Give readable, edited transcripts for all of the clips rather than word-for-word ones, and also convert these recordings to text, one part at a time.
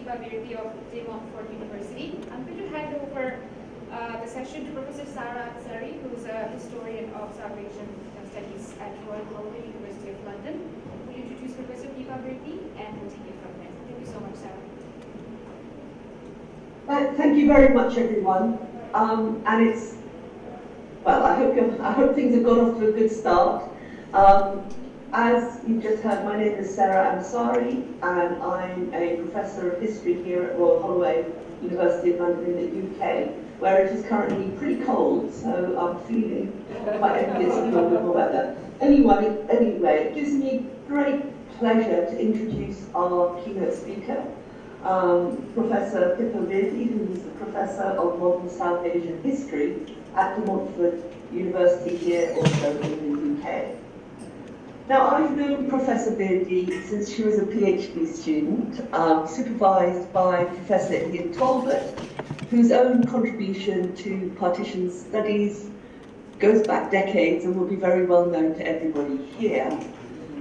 Pippa Virdee of Montfort University. I'm going to hand over the session to Professor Ansari, who's a historian of South Asian studies at Royal University of London. We'll introduce Professor Pippa Virdee and we'll take it from there. Thank you so much, Sarah. Thank you very much, everyone. And it's, well, I hope things have got off to a good start. As you just heard, my name is Sarah Ansari, and I'm a professor of history here at Royal Holloway, University of London in the UK, where it is currently pretty cold, so I'm feeling quite envious of the weather. Anyway, it gives me great pleasure to introduce our keynote speaker, Professor Pippa Virdee, who is the Professor of Modern South Asian History at the Montfort University here, also in the UK. Now, I've known Professor Virdee since she was a PhD student, supervised by Professor Ian Talbot, whose own contribution to partition studies goes back decades and will be very well known to everybody here.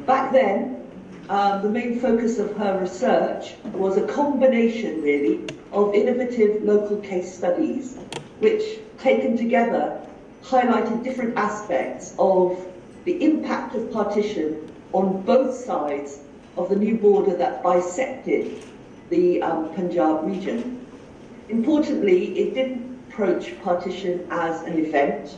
Back then, the main focus of her research was a combination, really, of innovative local case studies, which, taken together, highlighted different aspects of the impact of partition on both sides of the new border that bisected the Punjab region. Importantly, it didn't approach partition as an event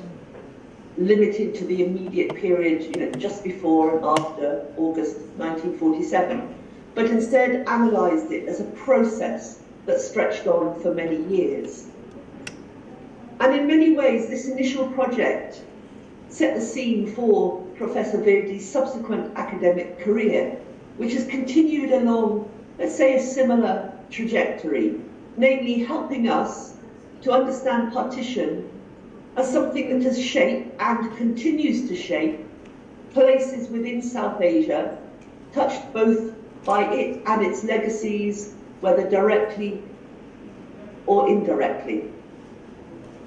limited to the immediate period, just before and after August 1947, but instead analysed it as a process that stretched on for many years. And in many ways, this initial project set the scene for Professor Virdee's subsequent academic career, which has continued along, let's say, a similar trajectory, namely helping us to understand partition as something that has shaped and continues to shape places within South Asia, touched both by it and its legacies, whether directly or indirectly.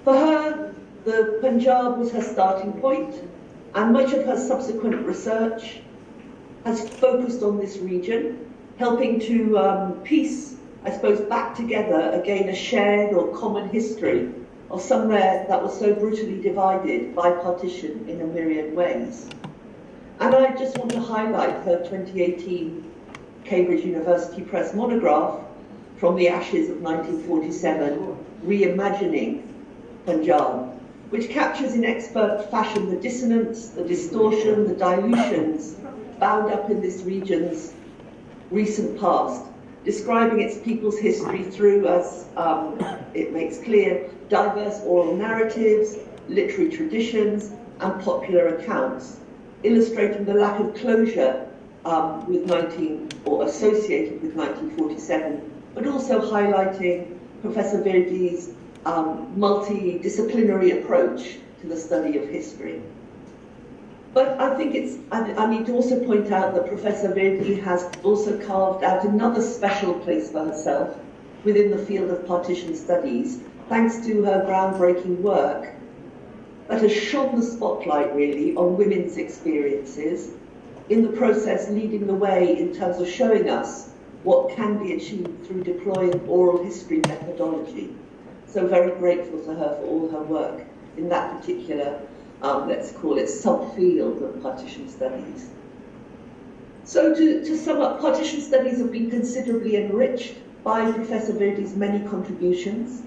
For her, the Punjab was her starting point, and much of her subsequent research has focused on this region, helping to piece, I suppose, back together again a shared or common history of somewhere that was so brutally divided by partition in a myriad ways. And I just want to highlight her 2018 Cambridge University Press monograph, From the Ashes of 1947, Reimagining Punjab, which captures in expert fashion the dissonance, the distortion, the dilutions bound up in this region's recent past, describing its people's history through, as it makes clear, diverse oral narratives, literary traditions, and popular accounts, illustrating the lack of closure associated with 1947, but also highlighting Professor Virdee's multidisciplinary approach to the study of history. But I think I need to also point out that Professor Virdee has also carved out another special place for herself within the field of partition studies, thanks to her groundbreaking work that has shone the spotlight really on women's experiences, in the process leading the way in terms of showing us what can be achieved through deploying oral history methodology. So very grateful to her for all her work in that particular, let's call it, subfield of partition studies. So to sum up, partition studies have been considerably enriched by Professor Virdee's many contributions.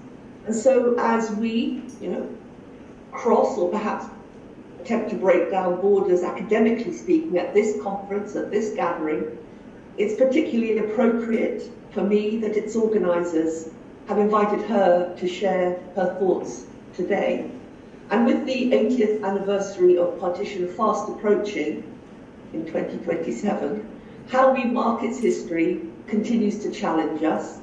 And so as we, cross or perhaps attempt to break down borders, academically speaking, at this conference, at this gathering, it's particularly appropriate for me that its organisers have invited her to share her thoughts today. And with the 80th anniversary of partition fast approaching in 2027, how we mark its history continues to challenge us.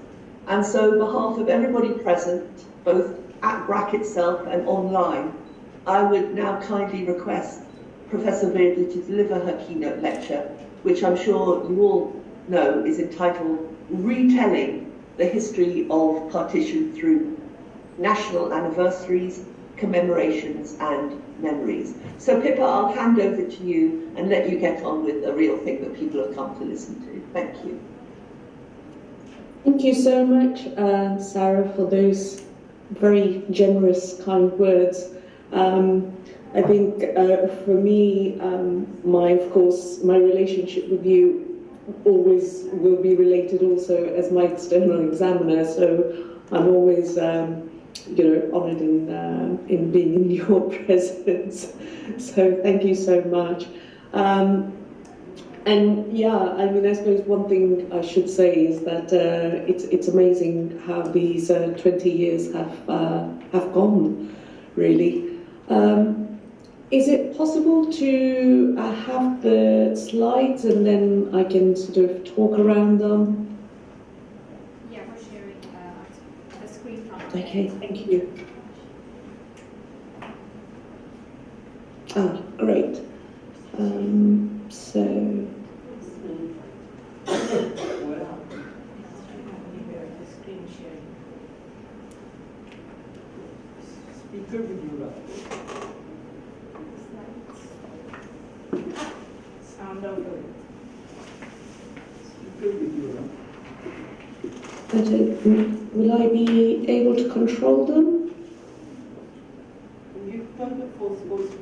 And so on behalf of everybody present, both at BRAC itself and online, I would now kindly request Professor Virdee to deliver her keynote lecture, which I'm sure you all know is entitled Retelling the History of Partition Through National Anniversaries, Commemorations and Memories. So Pippa, I'll hand over to you and let you get on with the real thing that people have come to listen to. Thank you. Thank you so much, Sarah, for those very generous, kind words. I think for me, of course, my relationship with you always will be related also as my external examiner. So I'm always, honoured in being in your presence. So thank you so much. And yeah, I mean, I suppose one thing I should say is that it's amazing how these 20 years have gone, really. Is it possible to have the slides and then I can sort of talk around them? Yeah, we're sharing the screen from. Okay, thank you. Ah, great. So. Speaker with you, sound out of it. Speaker with you. Will I be able to control them? You turn the force function.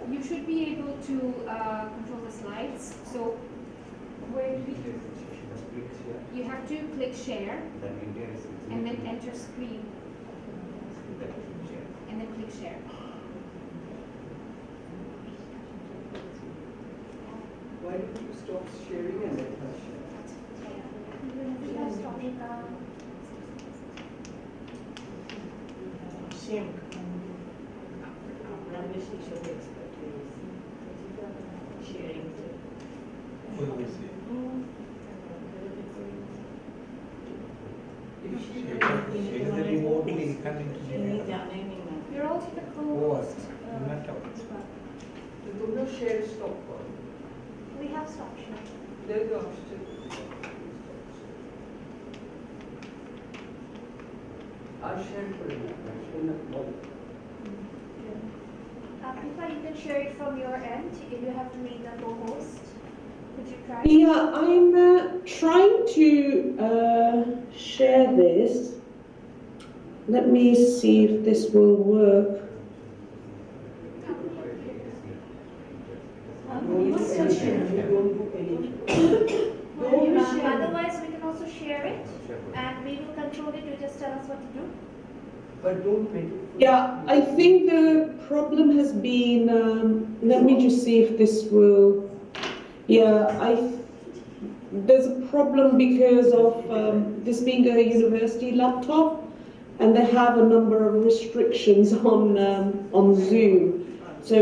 You should be able to control the slides. So where do you have to click share and then enter screen and then click share. Why don't you stop sharing and let us share? Shame. Sharing. You're also the closed. The share stop. We have stop share. There's the option. I'll share for you. Pippa, you can share it from your end if you have to meet the co-host. Could you try? Yeah, I'm trying to share this. Let me see if this will work. Otherwise, we can also share it, and we will control it. You just tell us what to do. But don't make it. Yeah, I think the problem has been. Let me just see if this will. Yeah, there's a problem because of this being a university laptop, and they have a number of restrictions on Zoom, so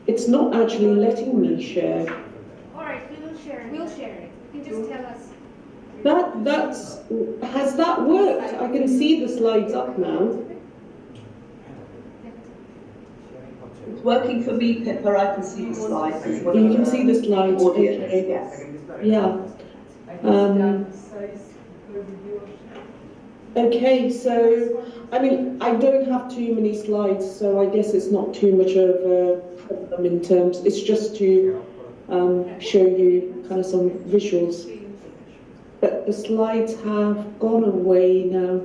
it's not actually letting me share. All right, we will share it. We'll share it. You can just tell us. Has that worked? I can see the slides up now. It's working for me, Pippa. I can see the slides. You can see the slides. Okay. Yes. Yeah. Okay, so, I mean, I don't have too many slides, so I guess it's not too much of a problem in terms, it's just to show you kind of some visuals. But the slides have gone away now.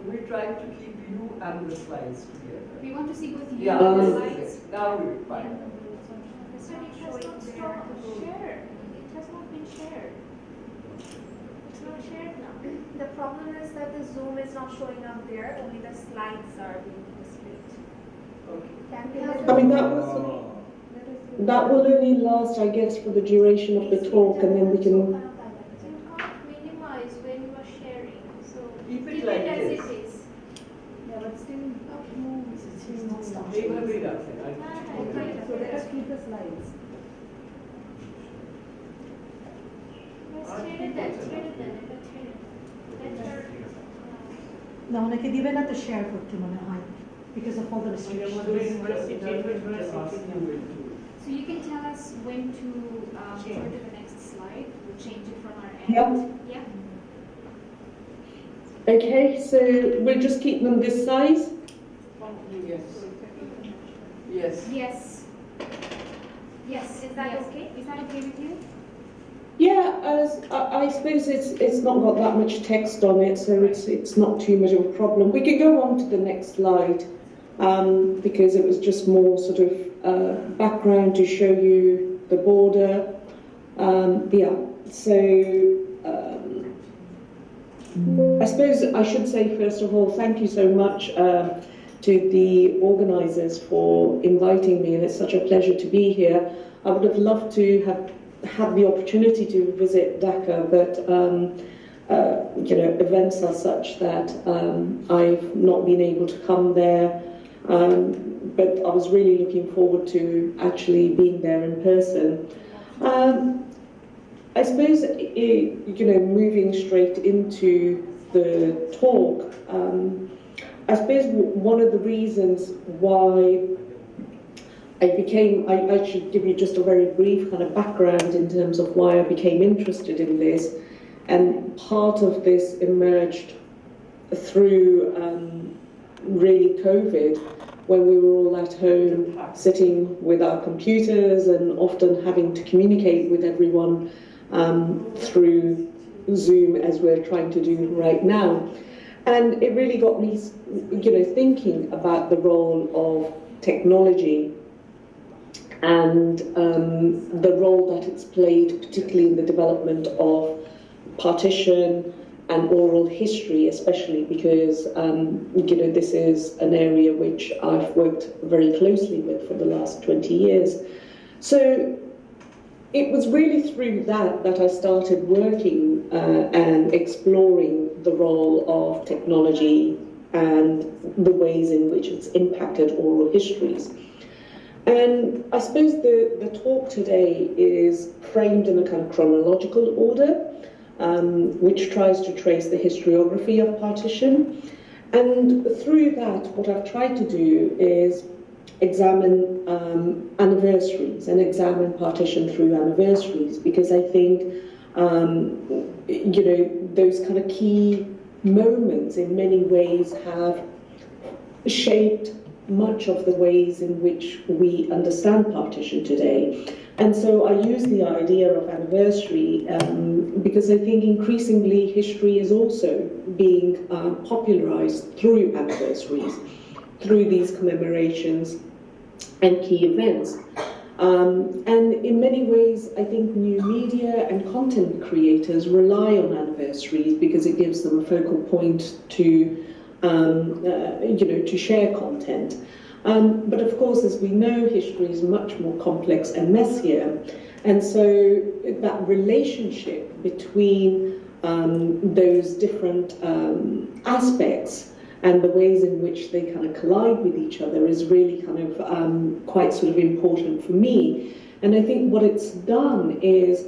We try to keep you and the slides together. We want to see both you Yeah, and the slides. now we're fine. It has not stopped shared. It has not been shared. It's not shared now. The problem is that the Zoom is not showing up there, only the slides are being displayed. Okay. Can we have I mean, that will only last, I guess, for the duration of the talk, and then we can. You can't minimize when you are sharing, so Keep it keep like it as this. it is. Yeah, but still, They will read us. so let us keep the slides. Let's share it then, share it then, let's share it. Let's share it. না ওনাকে দিবে না তো share করতে মনে হয় because of all the restrictions. So you can tell us when to go to the next slide. We'll change it from our end. Yeah. Yeah. Okay, so we'll just keep them this size. Yes. Yes. Yes. Yes. Is that yes. okay? Is that okay with you? Yeah, I suppose it's not got that much text on it, so it's not too much of a problem. We can go on to the next slide, because it was just more sort of background to show you the border. Yeah, so I suppose I should say first of all, thank you so much to the organisers for inviting me, and it's such a pleasure to be here. I would have loved to have had the opportunity to visit Dhaka, but you know, events are such that I've not been able to come there. But I was really looking forward to actually being there in person. I suppose, you know, moving straight into the talk, I suppose one of the reasons why I should give you just a very brief kind of background in terms of why I became interested in this. And part of this emerged through really COVID, when we were all at home sitting with our computers and often having to communicate with everyone through Zoom, as we're trying to do right now. And it really got me, you know, thinking about the role of technology and the role that it's played, particularly in the development of partition and oral history, especially because you know, this is an area which I've worked very closely with for the last 20 years. So it was really through that I started working and exploring the role of technology and the ways in which it's impacted oral histories. And I suppose the talk today is framed in a kind of chronological order, which tries to trace the historiography of partition. And through that, what I've tried to do is examine anniversaries and examine partition through anniversaries, because I think, you know, those kind of key moments in many ways have shaped much of the ways in which we understand partition today. And so I use the idea of anniversary because I think increasingly history is also being popularized through anniversaries, through these commemorations and key events. And in many ways, I think new media and content creators rely on anniversaries because it gives them a focal point to you know, to share content. But of course, as we know, history is much more complex and messier. And so that relationship between those different aspects and the ways in which they kind of collide with each other is really kind of quite sort of important for me. And I think what it's done is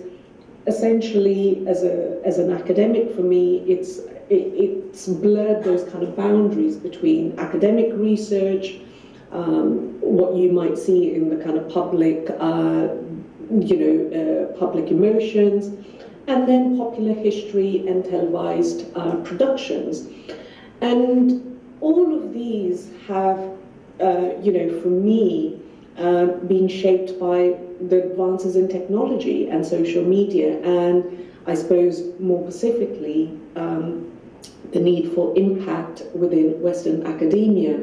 essentially, as an academic for me, it's blurred those kind of boundaries between academic research, what you might see in the kind of public, you know, public emotions, and then popular history and televised productions. And all of these have, you know, for me, been shaped by the advances in technology and social media, and I suppose more specifically, the need for impact within Western academia.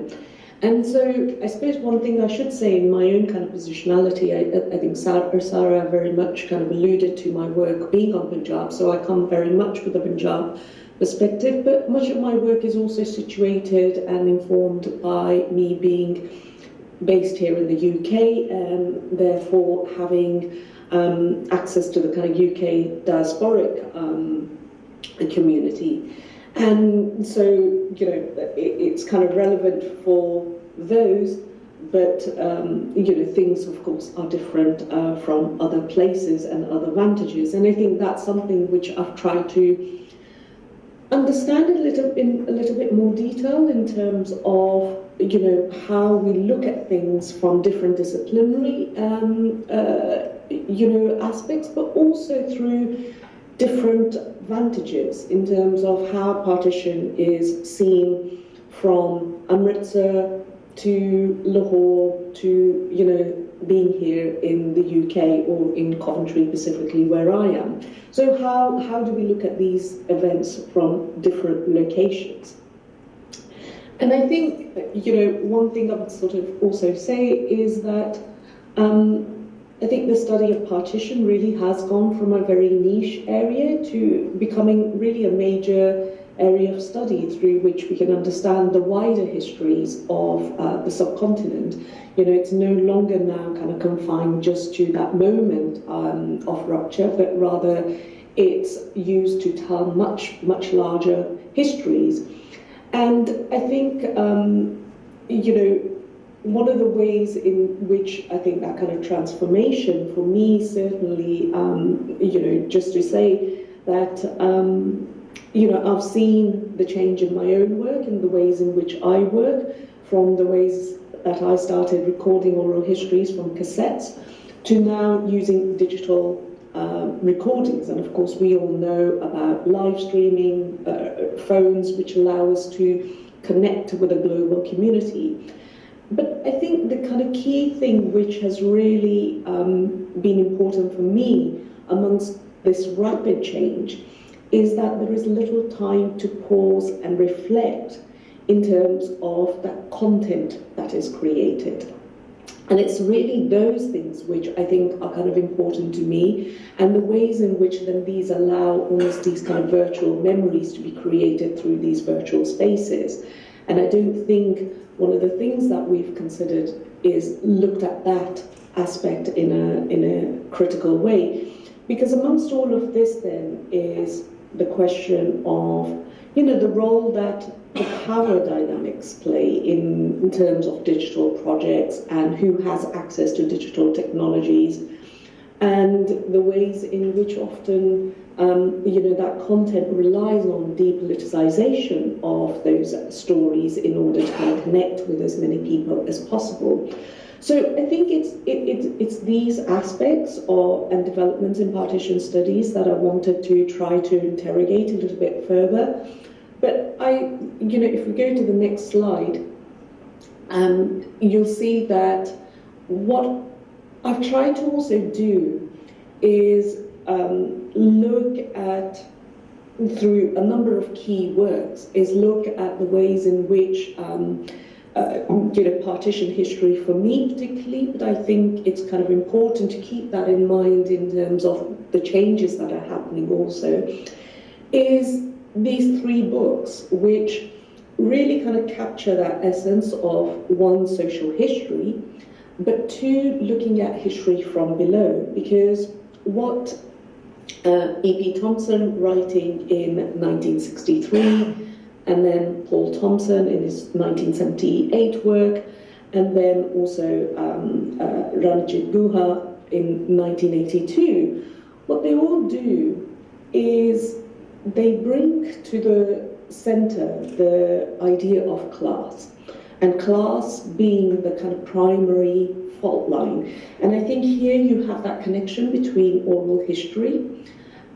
And so I suppose one thing I should say in my own kind of positionality, I think Sarah very much kind of alluded to my work being on Punjab, so I come very much with a Punjab perspective, but much of my work is also situated and informed by me being based here in the UK and therefore having access to the kind of UK diasporic community. And so, you know, it's kind of relevant for those, but, you know, things, of course, are different from other places and other vantages. And I think that's something which I've tried to understand in a little bit more detail in terms of, you know, how we look at things from different disciplinary, you know, aspects, but also through different vantages in terms of how partition is seen from Amritsar to Lahore to, being here in the UK or in Coventry specifically where I am. So how do we look at these events from different locations? And I think, one thing I would sort of also say is that I think the study of partition really has gone from a very niche area to becoming really a major area of study through which we can understand the wider histories of the subcontinent. It's no longer now kind of confined just to that moment of rupture, but rather it's used to tell much, much larger histories. And I think, one of the ways in which I think that kind of transformation for me certainly, just to say that, I've seen the change in my own work and the ways in which I work, from the ways that I started recording oral histories from cassettes to now using digital recordings. And of course, we all know about live streaming, phones, which allow us to connect with a global community. But I think the kind of key thing which has really been important for me amongst this rapid change is that there is little time to pause and reflect in terms of that content that is created. And it's really those things which I think are kind of important to me, and the ways in which then these allow almost these kind of virtual memories to be created through these virtual spaces. And I don't think one of the things that we've considered is looked at that aspect in a critical way. Because amongst all of this then is the question of, the role that the power dynamics play in terms of digital projects and who has access to digital technologies, and the ways in which often that content relies on depoliticization of those stories in order to kind of connect with as many people as possible. So I think it's these aspects and developments in partition studies that I wanted to try to interrogate a little bit further. But if we go to the next slide, you'll see that what I've tried to also do is look at, through a number of key works, is look at the ways in which partition history for me particularly, but I think it's kind of important to keep that in mind in terms of the changes that are happening also, is these three books which really kind of capture that essence of, one, social history, but two, looking at history from below. Because what E.P. Thompson, writing in 1963, and then Paul Thompson in his 1978 work, and then also Ranjit Guha in 1982, what they all do is they bring to the center the idea of class, and class being the kind of primary fault line. And I think here you have that connection between oral history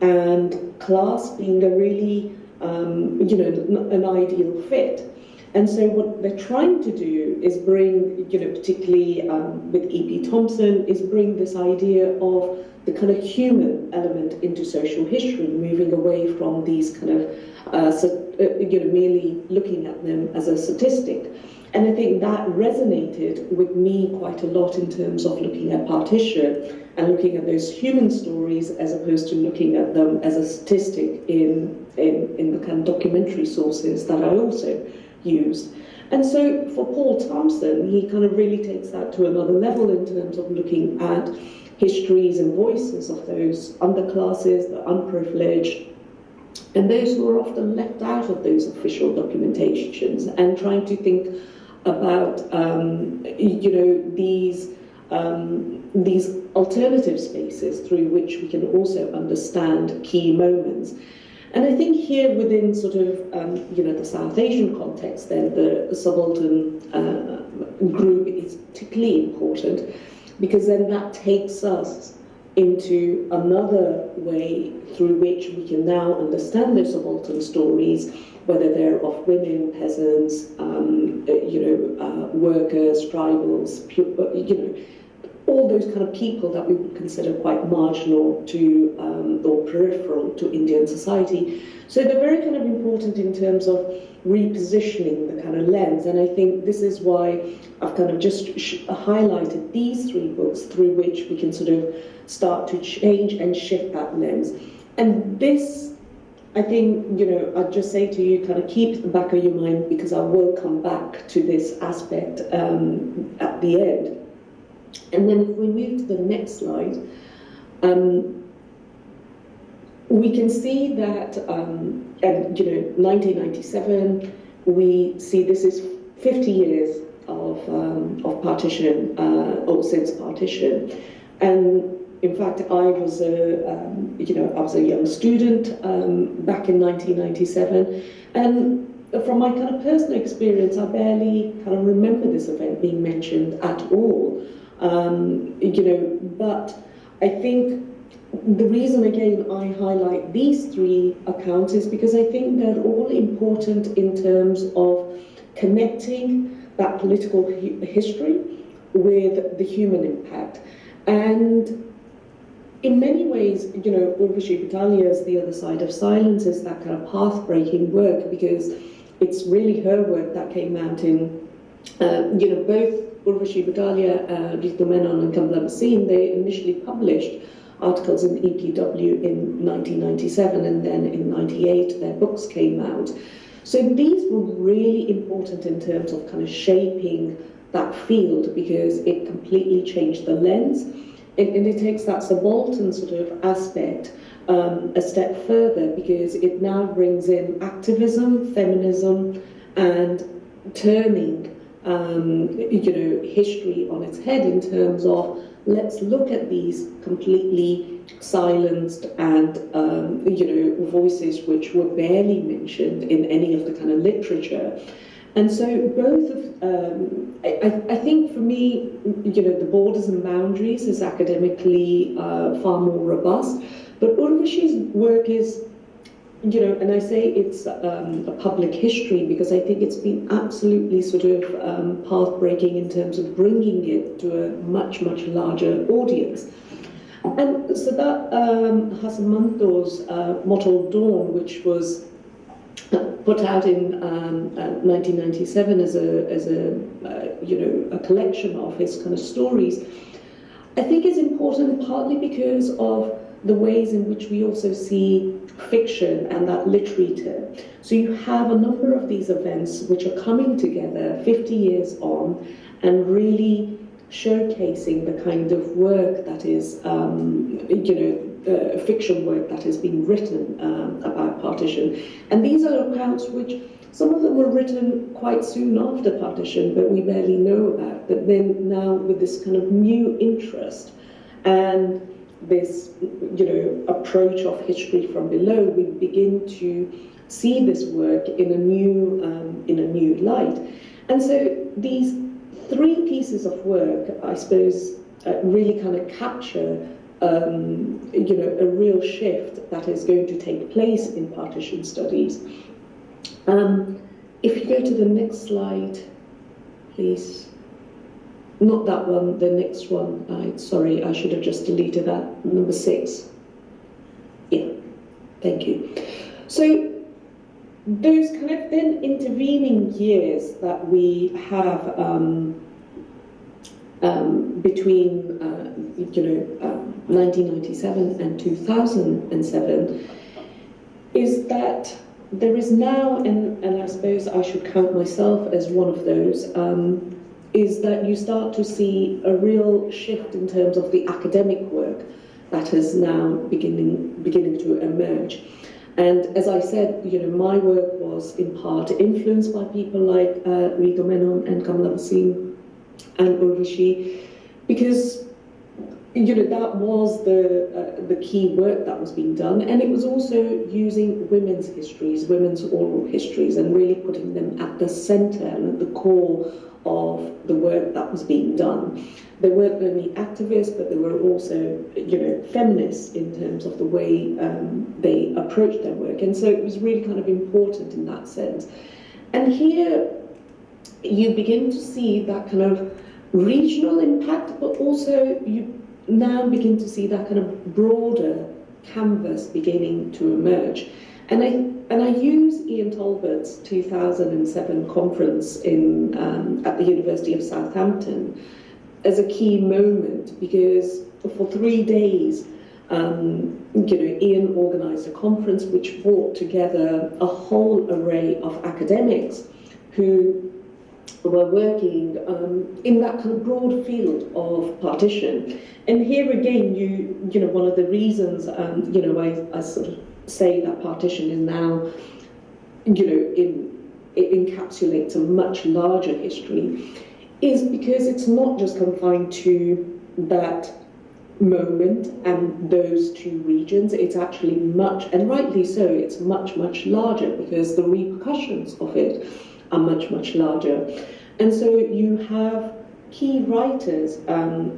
and class being a really an ideal fit. And so what they're trying to do is bring, particularly with E.P. Thompson, is bring this idea of the kind of human element into social history, moving away from these kind of, merely looking at them as a statistic. And I think that resonated with me quite a lot in terms of looking at partition and looking at those human stories as opposed to looking at them as a statistic in the kind of documentary sources that I also used. And so for Paul Thompson, he kind of really takes that to another level in terms of looking at histories and voices of those underclasses, the unprivileged, and those who are often left out of those official documentations, and trying to think about these alternative spaces through which we can also understand key moments. And I think here within sort of the South Asian context, then the subaltern group is particularly important, because then that takes us into another way through which we can now understand those subaltern stories, whether they're of women, peasants, workers, tribals, all those kind of people that we would consider quite marginal to or peripheral to Indian society. So they're very kind of important in terms of repositioning the kind of lens, and I think this is why I've kind of just highlighted these three books through which we can sort of start to change and shift that lens. And this, I think, I'd just say to you, kind of keep at the back of your mind, because I will come back to this aspect at the end. And then if we move to the next slide, we can see that, 1997, we see this is 50 years of partition, or since partition. And in fact, I was a young student back in 1997, and from my kind of personal experience, I barely kind of remember this event being mentioned at all. But I think the reason, again, I highlight these three accounts is because I think they're all important in terms of connecting that political history with the human impact. And in many ways, Urvashi Bhattacharya's The Other Side of Silence is that kind of path-breaking work, because it's really her work that came out in, both Urvashi Bhattacharya, Ritu Menon and Kamala Bhasin, they initially published articles in EPW in 1997, and then in 98 their books came out. So these were really important in terms of kind of shaping that field, because it completely changed the lens. And it takes that subaltern sort of aspect a step further, because it now brings in activism, feminism, and turning history on its head in terms of, let's look at these completely silenced and voices which were barely mentioned in any of the kind of literature. And so both of, I think for me, The Borders and Boundaries is academically far more robust, but Urvashi's work is, and I say it's a public history because I think it's been absolutely sort of path-breaking in terms of bringing it to a much, much larger audience. And so that Hasamanto's Mottled Dawn, which was put out in 1997 as a collection of his kind of stories, I think is important partly because of the ways in which we also see fiction and that literature. So you have a number of these events which are coming together 50 years on and really showcasing the kind of work that is, fiction work that has been written about partition. And these are accounts which, some of them were written quite soon after partition, but we barely know about. But then now with this kind of new interest and this, approach of history from below, we begin to see this work in a new light. And so these three pieces of work, I suppose, really kind of capture, a real shift that is going to take place in partition studies. If you go to the next slide, please. Not that one, the next one. Sorry, I should have just deleted that. Number 6. Yeah, thank you. So those kind of then intervening years that we have between 1997 and 2007 is that there is now, and I suppose I should count myself as one of those, is that you start to see a real shift in terms of the academic work that is now beginning to emerge. And as I said, my work was in part influenced by people like Ritu Menon and Kamala Bhasin and Urvashi, because that was the key work that was being done, and it was also using women's histories, women's oral histories, and really putting them at the center and at the core of the work that was being done. They weren't only activists, but they were also, feminists in terms of the way they approached their work. And so it was really kind of important in that sense. And here you begin to see that kind of regional impact, but also you now begin to see that kind of broader canvas beginning to emerge. And I use Ian Talbert's 2007 conference at the University of Southampton as a key moment, because for 3 days, Ian organised a conference which brought together a whole array of academics who were working in that kind of broad field of partition. And here again, one of the reasons, I sort of say that partition is now, it encapsulates a much larger history, is because it's not just confined to that moment and those two regions. It's actually much, and rightly so, it's much, much larger, because the repercussions of it are much, much larger. And so you have key writers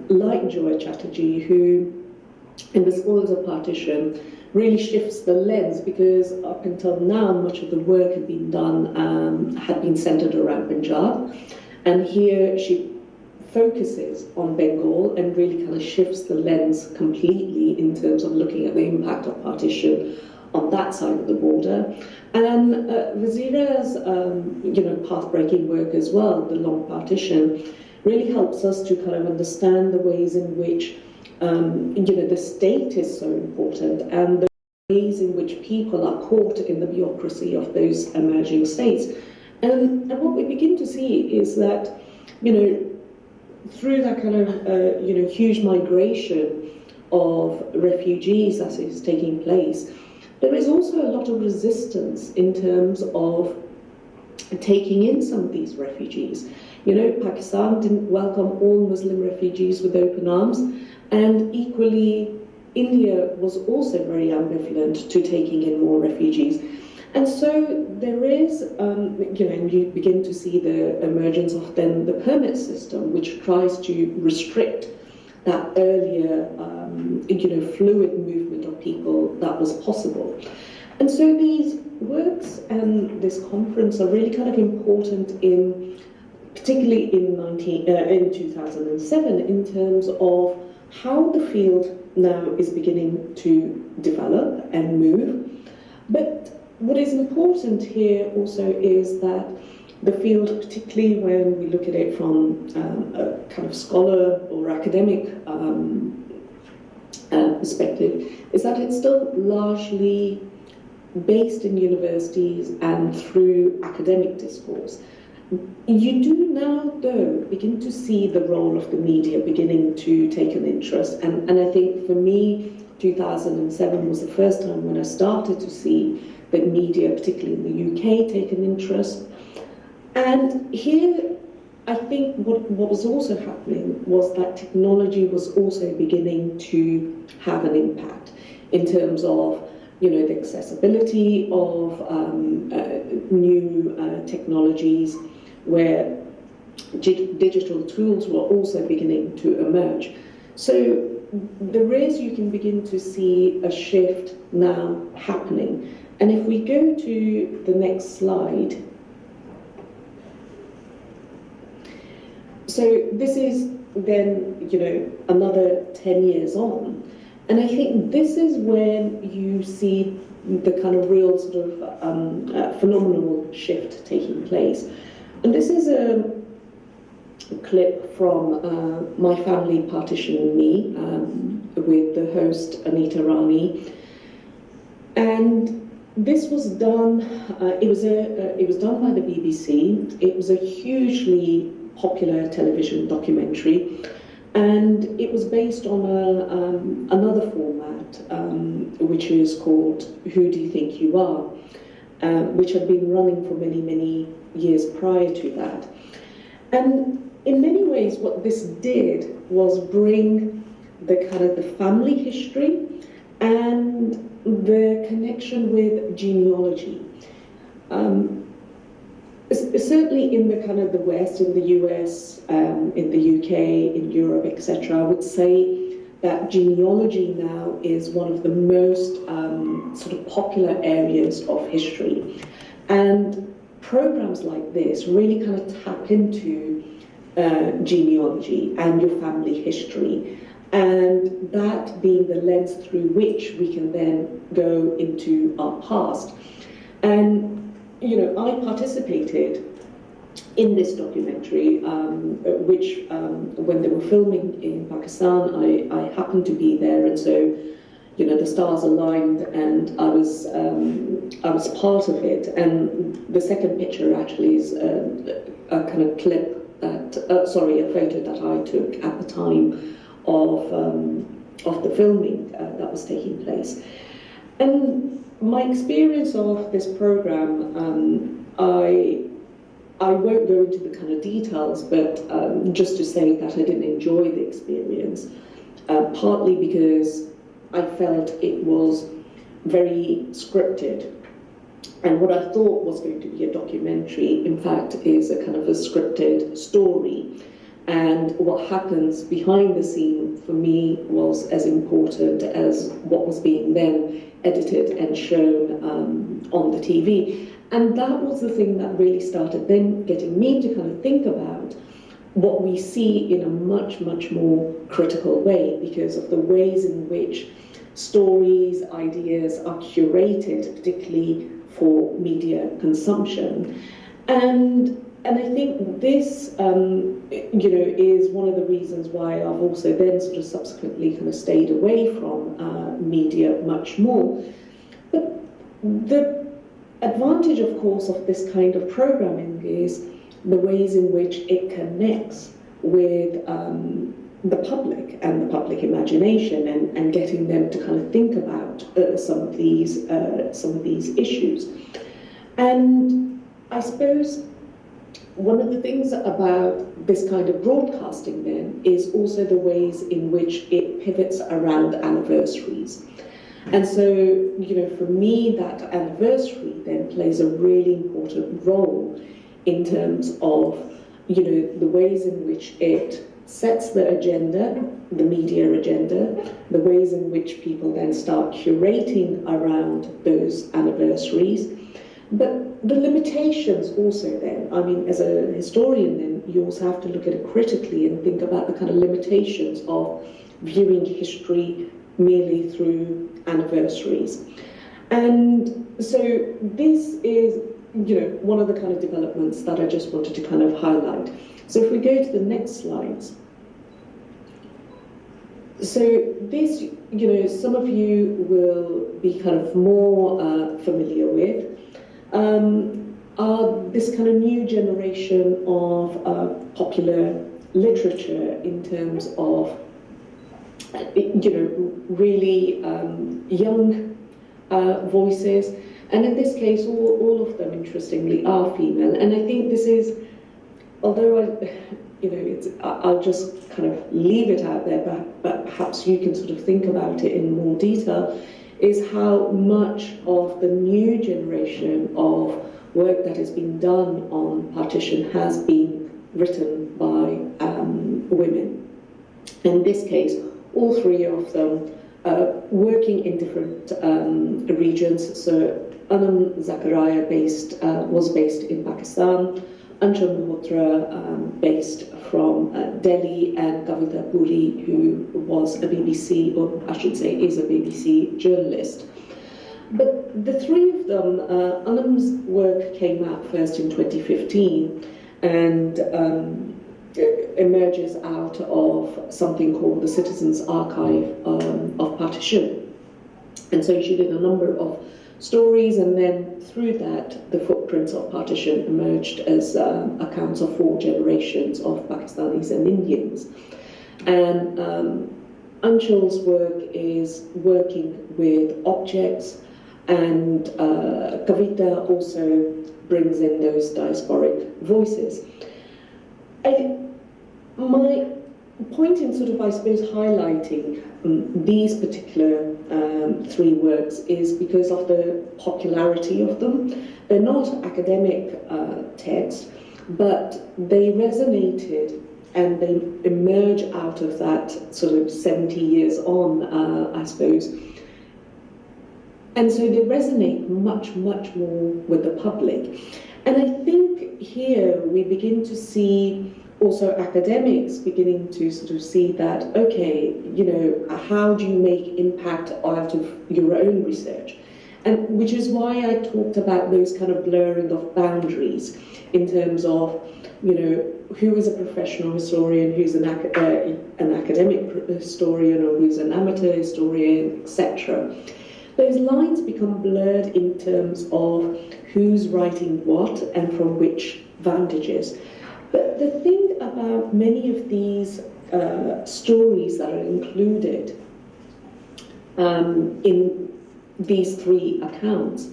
like Joy Chatterjee, who, in the Spoils of Partition, really shifts the lens, because up until now, much of the work had been done, had been centered around Punjab. And here she focuses on Bengal and really kind of shifts the lens completely in terms of looking at the impact of partition on that side of the border. And Vazira's, path-breaking work as well, the long partition, really helps us to kind of understand the ways in which, the state is so important, and the ways in which people are caught in the bureaucracy of those emerging states. And what we begin to see is that, through that kind of, huge migration of refugees that is taking place, there is also a lot of resistance in terms of taking in some of these refugees. Pakistan didn't welcome all Muslim refugees with open arms, and equally, India was also very ambivalent to taking in more refugees. And so there is, and you begin to see the emergence of then the permit system, which tries to restrict that earlier, fluid movement of people that was possible. And so these works and this conference are really kind of important particularly in 2007, in terms of how the field now is beginning to develop and move. But what is important here also is that the field, particularly when we look at it from a kind of scholar or academic perspective, is that it's still largely based in universities and through academic discourse. You do now, though, begin to see the role of the media beginning to take an interest. And I think for me, 2007 was the first time when I started to see the media, particularly in the UK, take an interest. And here, I think what was also happening was that technology was also beginning to have an impact in terms of, the accessibility of new technologies, where digital tools were also beginning to emerge. So you can begin to see a shift now happening. And if we go to the next slide, so this is then, another 10 years on. And I think this is when you see the kind of real sort of phenomenal shift taking place. And this is a clip from My Family, Partition and Me, with the host Anita Rani. And this was done, it was done by the BBC. It was a hugely popular television documentary, and it was based on another format, which is called Who Do You Think You Are, which had been running for many, many years prior to that. And in many ways, what this did was bring the kind of the family history and the connection with genealogy. certainly in the kind of the West, in the US, in the UK, in Europe, etc., I would say that genealogy now is one of the most sort of popular areas of history. And programs like this really kind of tap into genealogy and your family history, and that being the lens through which we can then go into our past. And you know, I participated in this documentary, which when they were filming in Pakistan, I happened to be there, and so you know the stars aligned, and I was part of it. And the second picture actually is a kind of clip that, a photo that I took at the time of the filming that was taking place. And my experience of this program, I won't go into the kind of details, but just to say that I didn't enjoy the experience, partly because I felt it was very scripted. And what I thought was going to be a documentary, in fact, is a kind of a scripted story. And what happens behind the scene for me was as important as what was being then edited and shown on the TV. And that was the thing that really started then getting me to kind of think about what we see in a much, much more critical way, because of the ways in which stories, ideas are curated, particularly for media consumption. And I think this, you know, is one of the reasons why I've also then sort of subsequently kind of stayed away from media much more. But the advantage, of course, of this kind of programming is the ways in which it connects with the public and the public imagination, and getting them to kind of think about some of these issues. And I suppose one of the things about this kind of broadcasting then is also the ways in which it pivots around anniversaries. And so, you know, for me, that anniversary then plays a really important role in terms of, you know, the ways in which it sets the agenda, the media agenda, the ways in which people then start curating around those anniversaries. But the limitations also then, I mean, as a historian then, you also have to look at it critically and think about the kind of limitations of viewing history merely through anniversaries. And so this is, you know, one of the kind of developments that I just wanted to kind of highlight. So if we go to the next slides. So this, you know, some of you will be kind of more familiar with, are this kind of new generation of popular literature in terms of, you know, really young voices. And in this case, all of them, interestingly, are female. And I think this is, although you know, I'll just kind of leave it out there, but perhaps you can sort of think about it in more detail, is how much of the new generation of work that has been done on partition has been written by women. In this case, all three of them working in different regions. So Anam Zakaria was based in Pakistan, Anshul Malhotra based from Delhi, and Kavita Puri, who was a BBC, or I should say is a BBC journalist. But the three of them, Anam's work came out first in 2015 and emerges out of something called the Citizens Archive of Partition. And so she did a number of stories, and then through that, the footprints of partition emerged as accounts of 4 generations of Pakistanis and Indians. And Anshul's work is working with objects, and Kavita also brings in those diasporic voices. My point in sort of, I suppose, highlighting these particular three works is because of the popularity of them. They're not academic texts, but they resonated and they emerge out of that sort of 70 years on, I suppose. And so they resonate much, much more with the public. And I think here we begin to see also academics beginning to sort of see that, okay, you know, how do you make impact out of your own research? And which is why I talked about those kind of blurring of boundaries in terms of, you know, who is a professional historian, who's an academic historian, or who's an amateur historian, etc. Those lines become blurred in terms of who's writing what and from which vantages. But the thing about many of these stories that are included in these three accounts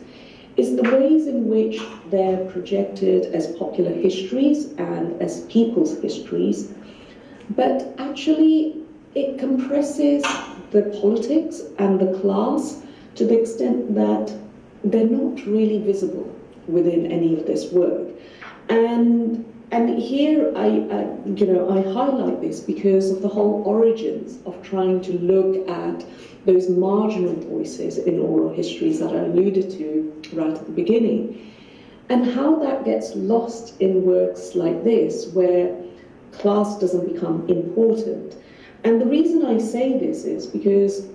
is the ways in which they're projected as popular histories and as people's histories, but actually it compresses the politics and the class to the extent that they're not really visible within any of this work. And here I highlight this because of the whole origins of trying to look at those marginal voices in oral histories that I alluded to right at the beginning, and how that gets lost in works like this, where class doesn't become important. And the reason I say this is because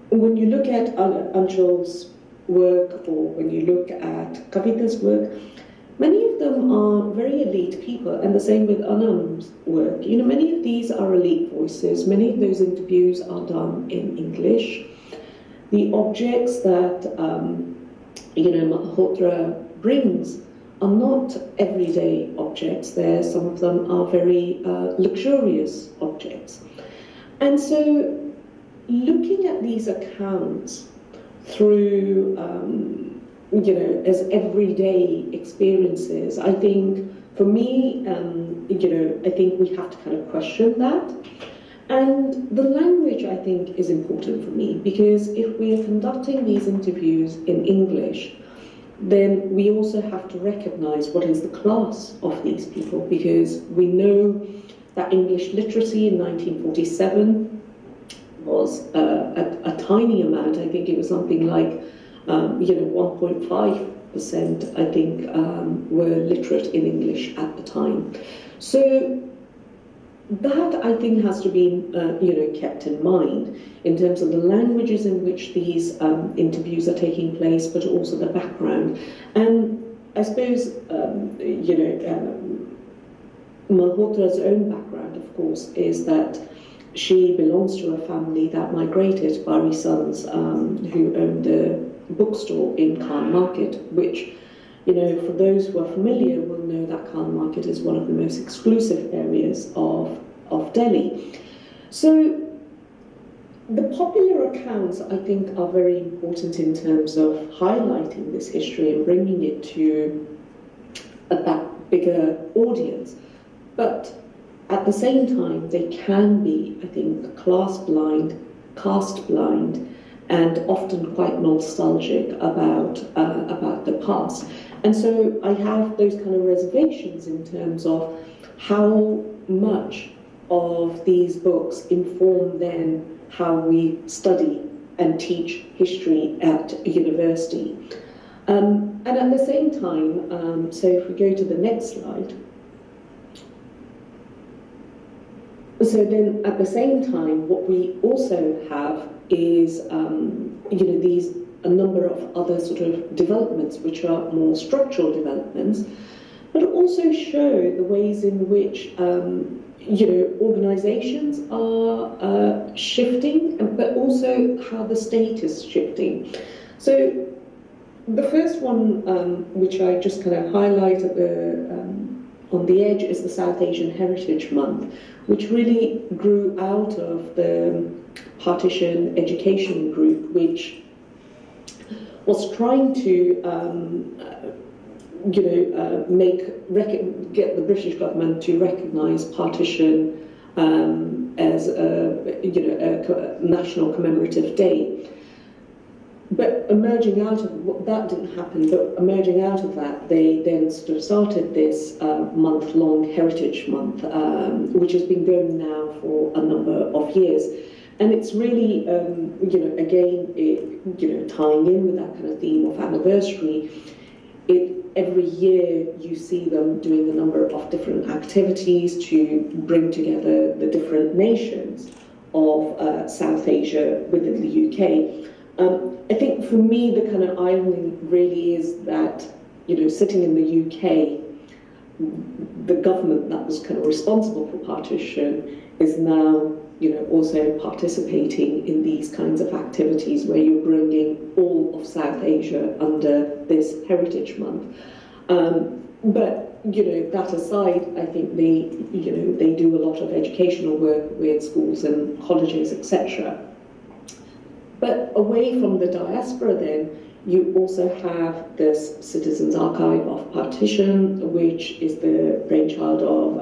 when you look at Anchol's work, or when you look at Kavita's work, many of them are very elite people, and the same with Anam's work. You know, many of these are elite voices. Many of those interviews are done in English. The objects that, Malhotra brings are not everyday objects. Some of them are very luxurious objects. And so, looking at these accounts through, as everyday experiences, I think, for me, I think we have to kind of question that. And the language, I think, is important for me, because if we are conducting these interviews in English, then we also have to recognize what is the class of these people, because we know that English literacy in 1947 was a tiny amount. I think it was something like 1.5%, I think, were literate in English at the time. So that, I think, has to be, kept in mind in terms of the languages in which these interviews are taking place, but also the background. And I suppose, Malhotra's own background, of course, is that she belongs to a family that migrated, Bari sons, who owned a bookstore in Khan Market, which, for those who are familiar will know that Khan Market is one of the most exclusive areas of Delhi. So the popular accounts, I think, are very important in terms of highlighting this history and bringing it to that bigger audience. But at the same time, they can be, I think, class blind, caste blind, and often quite nostalgic about the past. And so I have those kind of reservations in terms of how much of these books inform then how we study and teach history at university. And at the same time, so if we go to the next slide. So then at the same time, what we also have is, a number of other sort of developments which are more structural developments, but also show the ways in which, organizations are shifting, but also how the state is shifting. So the first one, which I just kind of highlight at on the edge, is the South Asian Heritage Month, which really grew out of the Partition education group, which was trying to, get the British government to recognise Partition as a national commemorative day. But emerging out of that didn't happen. But emerging out of that, they then sort of started this month-long Heritage Month, which has been going now for a number of years. And it's really, tying in with that kind of theme of anniversary. Every year you see them doing a number of different activities to bring together the different nations of South Asia within the UK. I think for me the kind of irony really is that, sitting in the UK, the government that was kind of responsible for partition is now, also participating in these kinds of activities where you're bringing all of South Asia under this Heritage Month. But that aside, I think they do a lot of educational work with schools and colleges, etc. But away from the diaspora then, you also have this Citizens Archive of Partition, which is the brainchild of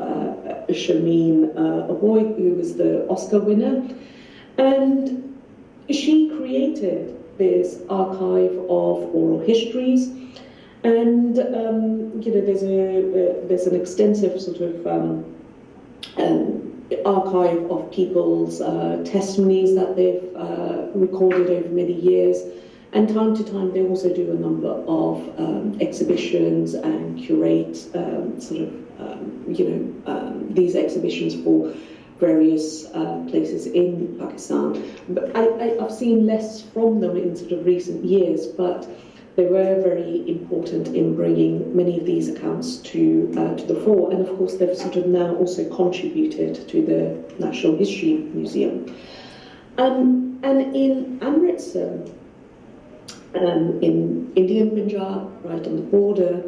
Shameen Aboy, who was the Oscar winner. And she created this archive of oral histories. And, there's an extensive sort of archive of people's testimonies that they've recorded over many years. And time to time, they also do a number of exhibitions and curate these exhibitions for various places in Pakistan. But I've seen less from them in sort of recent years, but they were very important in bringing many of these accounts to the fore. And of course, they've sort of now also contributed to the National History Museum. And in Amritsar, in Indian Punjab, right on the border,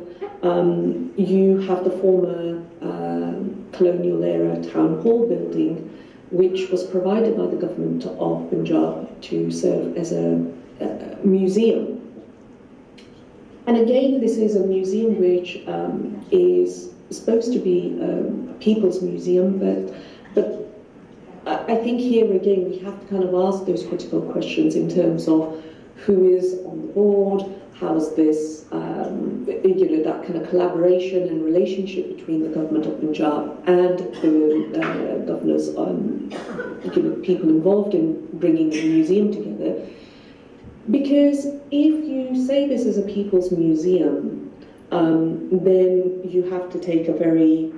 you have the former colonial era town hall building, which was provided by the government of Punjab to serve as a museum. And again, this is a museum which is supposed to be a people's museum, but I think here again we have to kind of ask those critical questions in terms of who is on the board, how is this, that kind of collaboration and relationship between the government of Punjab and the governors, people involved in bringing the museum together. Because if you say this is a people's museum, then you have to take a very,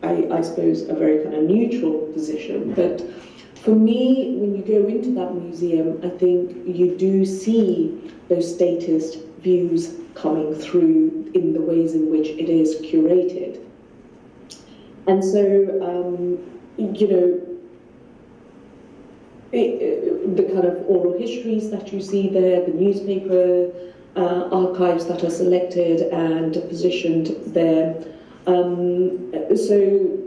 I suppose, a very kind of neutral position. But for me, when you go into that museum, I think you do see those statist views coming through in the ways in which it is curated. And so, the kind of oral histories that you see there, the newspaper archives that are selected and positioned there. So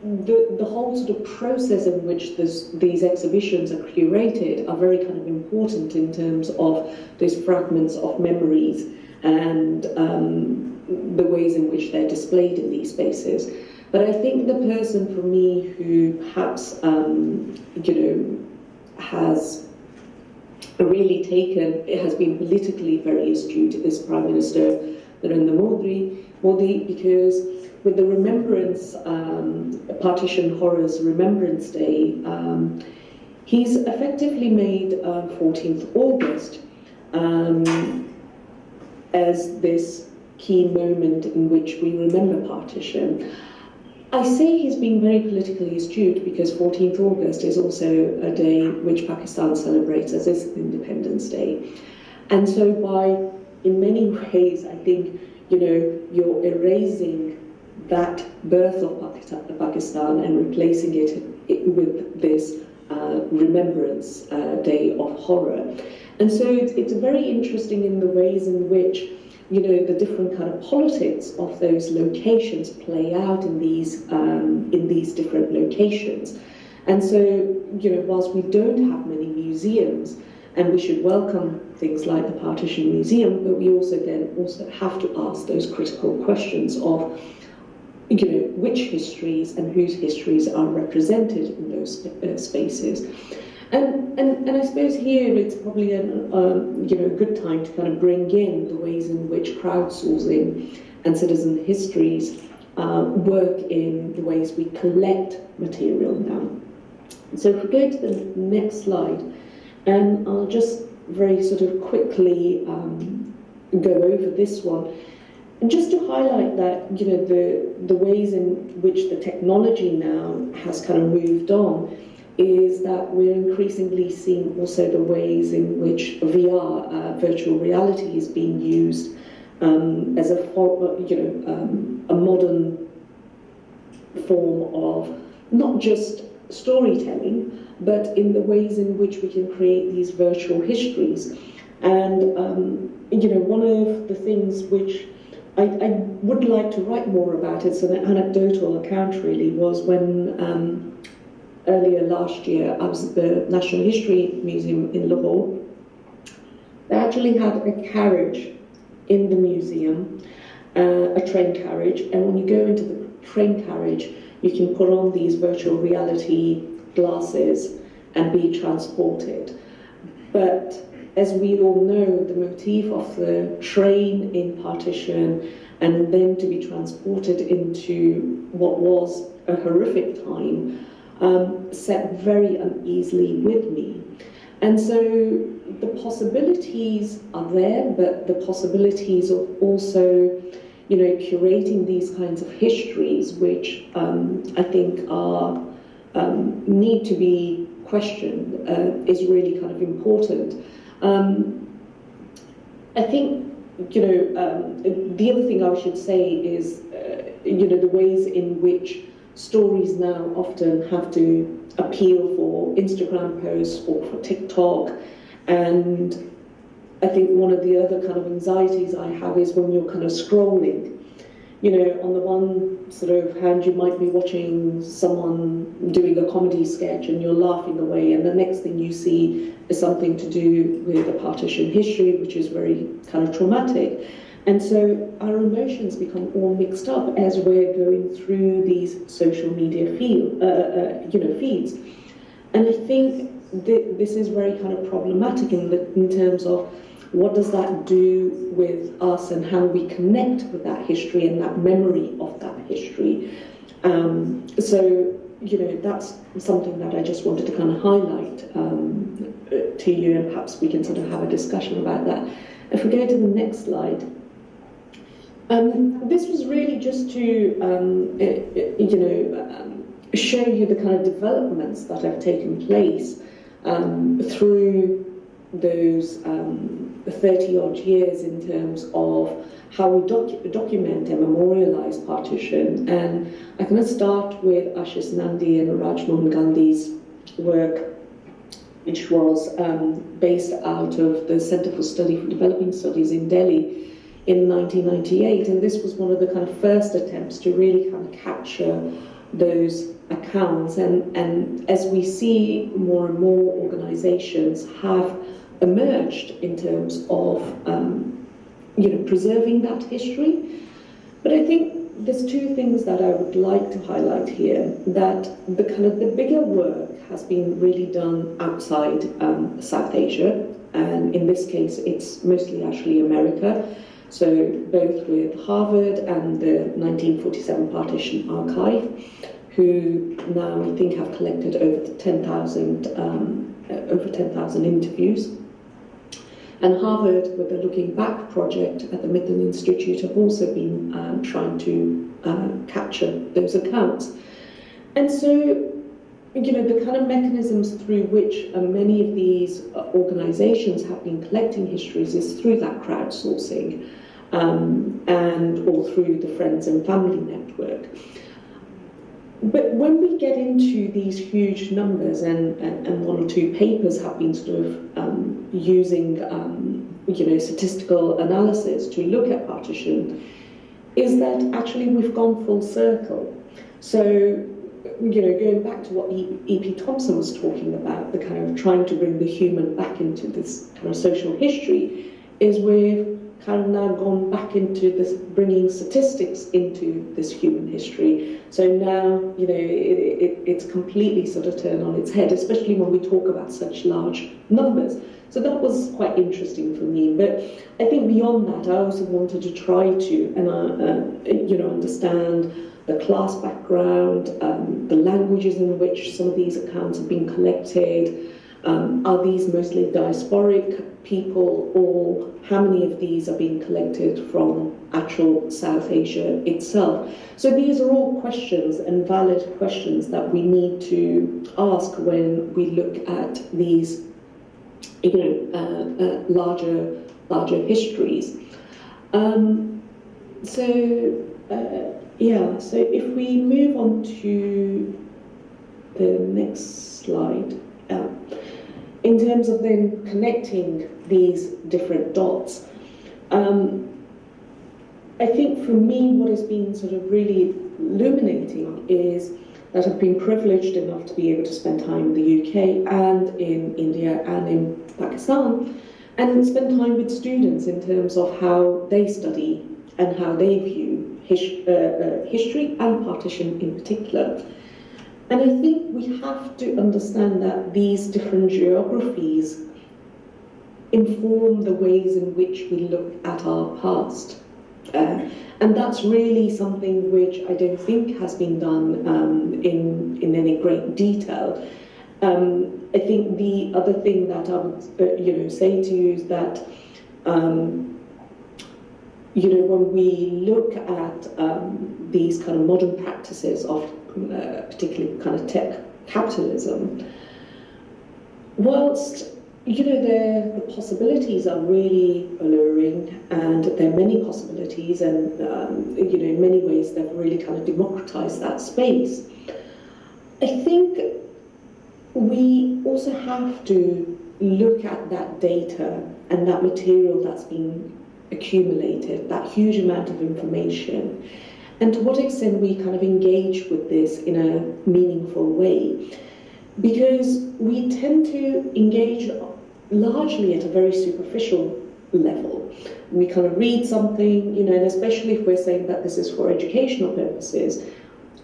the whole sort of process in which these exhibitions are curated are very kind of important in terms of those fragments of memories and the ways in which they're displayed in these spaces. But I think the person for me who perhaps, has really has been politically very astute is Prime Minister Narendra Modi, because with the remembrance, Partition Horrors Remembrance Day, he's effectively made 14th August as this key moment in which we remember partition. I say he's been very politically astute because 14th August is also a day which Pakistan celebrates as its Independence Day. And so in many ways, I think, you're erasing that birth of Pakistan and replacing it with this Remembrance Day of Horror. And so it's very interesting in the ways in which the different kind of politics of those locations play out in these different locations. And so, whilst we don't have many museums, and we should welcome things like the Partition Museum, but we also have to ask those critical questions of, which histories and whose histories are represented in those spaces. And I suppose here it's probably a good time to kind of bring in the ways in which crowdsourcing and citizen histories work in the ways we collect material now. So if we go to the next slide, and I'll just very sort of quickly go over this one, and just to highlight that the ways in which the technology now has kind of moved on is that we're increasingly seeing also the ways in which VR, virtual reality, is being used as a modern form of not just storytelling, but in the ways in which we can create these virtual histories. And one of the things which I would like to write more about, it's an anecdotal account really, was when earlier last year I was at the National History Museum in Lahore. They actually had a carriage in the museum, a train carriage, and when you go into the train carriage, you can put on these virtual reality glasses and be transported. But as we all know, the motif of the train in Partition and then to be transported into what was a horrific time sat very uneasily with me. And so the possibilities are there, but the possibilities of also curating these kinds of histories, which I think are need to be questioned, is really kind of important. I think the other thing I should say is the ways in which stories now often have to appeal for Instagram posts or for TikTok, and I think one of the other kind of anxieties I have is when you're kind of scrolling. On the one sort of hand, you might be watching someone doing a comedy sketch and you're laughing away, and the next thing you see is something to do with a partition history, which is very kind of traumatic. And so our emotions become all mixed up as we're going through these social media feeds. And I think this is very kind of problematic in terms of what does that do with us and how we connect with that history and that memory of that history. So that's something that I just wanted to kind of highlight to you, and perhaps we can sort of have a discussion about that. If we go to the next slide. This was really just to show you the kind of developments that have taken place through those 30-odd years in terms of how we document and memorialize partition. And I'm going to start with Ashish Nandi and Rajmohan Gandhi's work, which was based out of the Center for Developing Studies in Delhi in 1998. And this was one of the kind of first attempts to really kind of capture those accounts. And as we see more and more organizations have emerged in terms of preserving that history. But I think there's two things that I would like to highlight here, that the bigger work has been really done outside South Asia, and in this case it's mostly actually America, so both with Harvard and the 1947 Partition Archive, who now I think have collected over 10,000 interviews. And Harvard, with the Looking Back project at the Midland Institute, have also been trying to capture those accounts. And so, the kind of mechanisms through which many of these organizations have been collecting histories is through that crowdsourcing or through the friends and family network. But when we get into these huge numbers, and one or two papers have been sort of using statistical analysis to look at partition, is that actually we've gone full circle. So going back to what E.P. Thompson was talking about, the kind of trying to bring the human back into this kind of social history, is we've kind of now gone back into this, bringing statistics into this human history. So now, you know, it's completely sort of turned on its head, especially when we talk about such large numbers. So that was quite interesting for me. But I think beyond that, I also wanted to try to, you know, understand the class background, the languages in which some of these accounts have been collected. Are these mostly diasporic people, or how many of these are being collected from actual South Asia itself? So these are all questions and valid questions that we need to ask when we look at these, you know, larger histories. So if we move on to the next slide. In terms of then connecting these different dots, I think for me what has been sort of really illuminating is that I've been privileged enough to be able to spend time in the UK and in India and in Pakistan, and spend time with students in terms of how they study and how they view history and partition in particular. And I think we have to understand that these different geographies inform the ways in which we look at our past. And that's really something which I don't think has been done in any great detail. I think the other thing that I would you know, say to you is that you know, when we look at these kind of modern practices of particularly kind of tech capitalism, whilst, you know, the possibilities are really alluring, and there are many possibilities, and you know, in many ways they've really kind of democratized that space. I think we also have to look at that data and that material that's been accumulated, that huge amount of information, and to what extent we kind of engage with this in a meaningful way. Because we tend to engage largely at a very superficial level. We kind of read something, you know, and especially if we're saying that this is for educational purposes,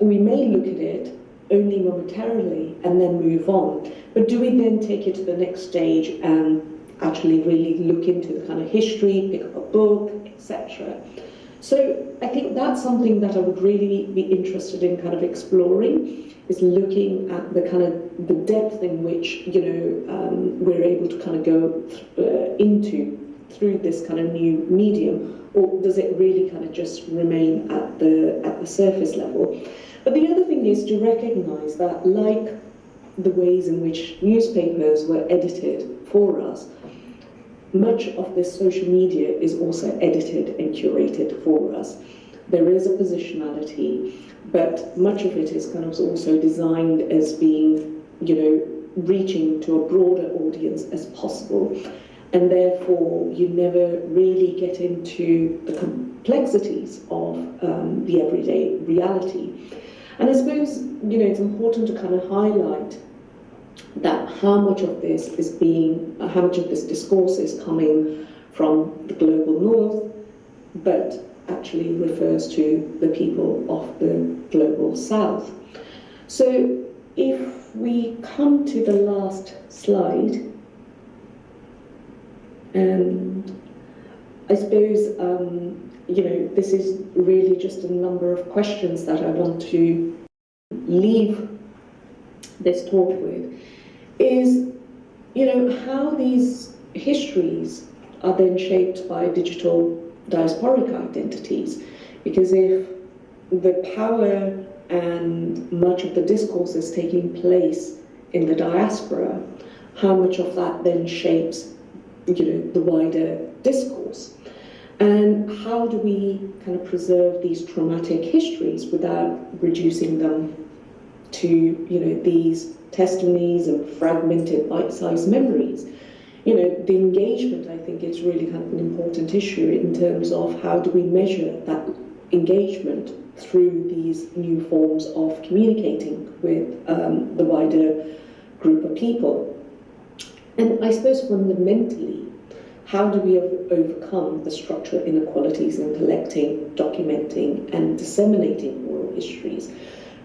we may look at it only momentarily and then move on. But do we then take it to the next stage and actually really look into the kind of history, pick up a book, etc.? So I think that's something that I would really be interested in kind of exploring, is looking at the kind of the depth in which, you know, we're able to kind of go through this kind of new medium, or does it really kind of just remain at the surface level? But the other thing is to recognize that, like the ways in which newspapers were edited for us, much of this social media is also edited and curated for us. There is a positionality, but much of it is kind of also designed as being, you know, reaching to a broader audience as possible. And therefore, you never really get into the complexities of the everyday reality. And I suppose, you know, it's important to kind of highlight that how much of this discourse is coming from the global north, but actually refers to the people of the global south. So if we come to the last slide, and I suppose, you know, this is really just a number of questions that I want to leave this talk with, is, you know, how these histories are then shaped by digital diasporic identities. Because if the power and much of the discourse is taking place in the diaspora, how much of that then shapes, you know, the wider discourse? And how do we kind of preserve these traumatic histories without reducing them to, you know, these testimonies and fragmented bite-sized memories? You know, the engagement, I think, is really kind of an important issue in terms of how do we measure that engagement through these new forms of communicating with the wider group of people. And I suppose fundamentally, how do we overcome the structural inequalities in collecting, documenting, and disseminating oral histories?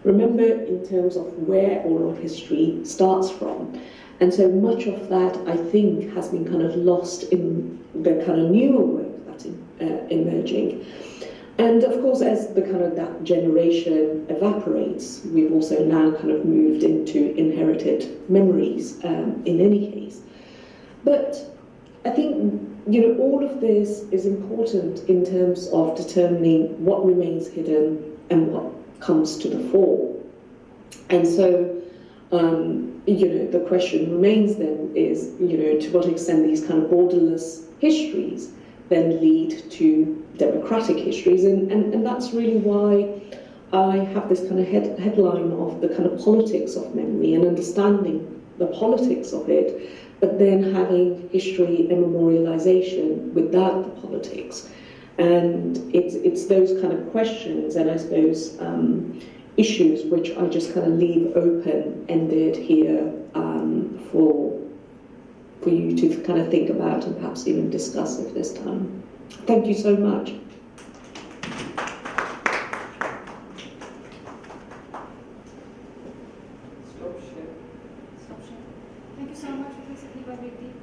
Remember, in terms of where oral history starts from. And so much of that, I think, has been kind of lost in the kind of newer work that's emerging. And of course, as the kind of that generation evaporates, we've also now kind of moved into inherited memories in any case. But I think, all of this is important in terms of determining what remains hidden and what comes to the fore. And so, the question remains then is, to what extent these kind of borderless histories then lead to democratic histories. And that's really why I have this kind of headline of the kind of politics of memory and understanding the politics of it, but then having history and memorialization without the politics. And it's those kind of questions and I suppose issues which I just kind of leave open-ended here for you to kind of think about and perhaps even discuss if there's time. Thank you so much. Stop share. Thank you so much, Professor Pippa Virdee.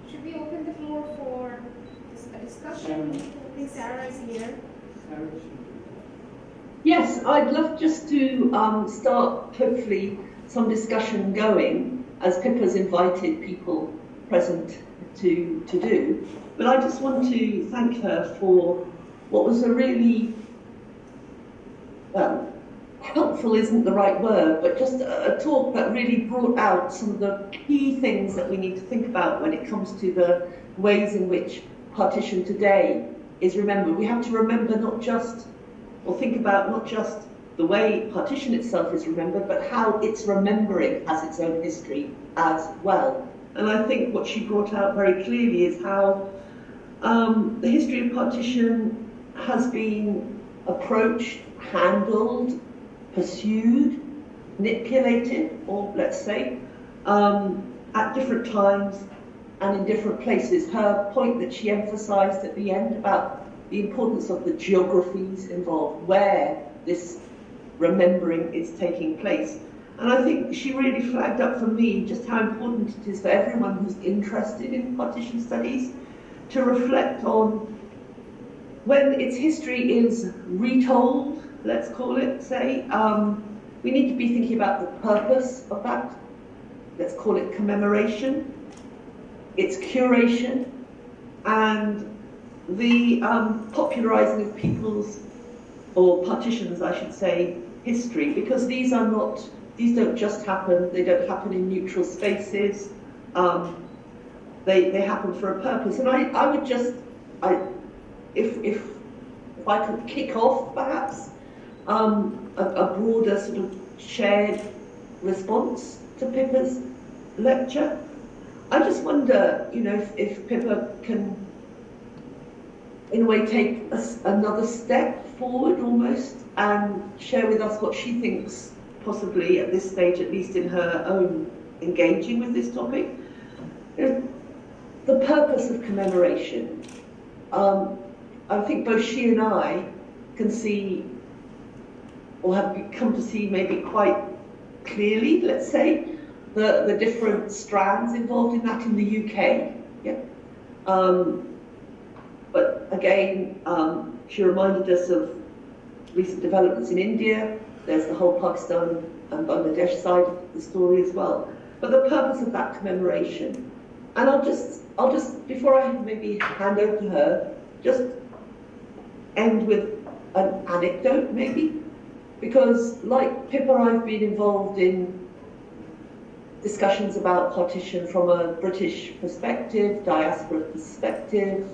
Should we open the floor for a discussion? I think Sarah is here. Sarah, should we- Yes, I'd love just to start, hopefully, some discussion going, as Pippa's invited people present to do. But I just want to thank her for what was a really, helpful isn't the right word, but just a talk that really brought out some of the key things that we need to think about when it comes to the ways in which partition today is remembered. We have to remember think about not just the way partition itself is remembered, but how its remembering has its own history as well. And I think what she brought out very clearly is how the history of partition has been approached, handled, pursued, manipulated, or let's say, at different times and in different places. Her point that she emphasized at the end about the importance of the geographies involved, where this remembering is taking place. And I think she really flagged up for me just how important it is for everyone who's interested in partition studies to reflect on when its history is retold, let's call it, say, we need to be thinking about the purpose of that, let's call it commemoration, its curation, and the popularizing of people's, or partitions, I should say, history, because these don't just happen, they don't happen in neutral spaces, they happen for a purpose. And I would just, if I could kick off, perhaps, a broader sort of shared response to Pippa's lecture. I just wonder, if Pippa can, in a way, take another step forward almost and share with us what she thinks, possibly at this stage, at least in her own engaging with this topic. The purpose of commemoration. I think both she and I can see, or have come to see maybe quite clearly, let's say, the different strands involved in that in the UK. Yeah. But again, she reminded us of recent developments in India. There's the whole Pakistan and Bangladesh side of the story as well. But the purpose of that commemoration, and I'll just before I maybe hand over to her, just end with an anecdote maybe, because like Pippa, I've been involved in discussions about partition from a British perspective, diaspora perspective,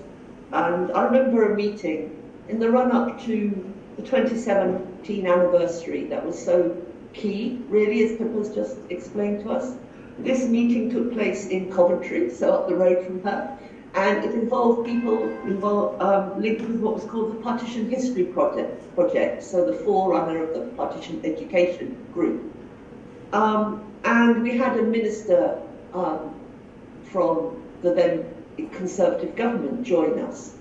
and I remember a meeting in the run-up to the 2017 anniversary that was so key, really, as Pippa's just explained to us. This meeting took place in Coventry, so up the road from her, and it involved people linked with what was called the Partition History Project, so the forerunner of the Partition Education Group. And we had a minister from the then Conservative government join us.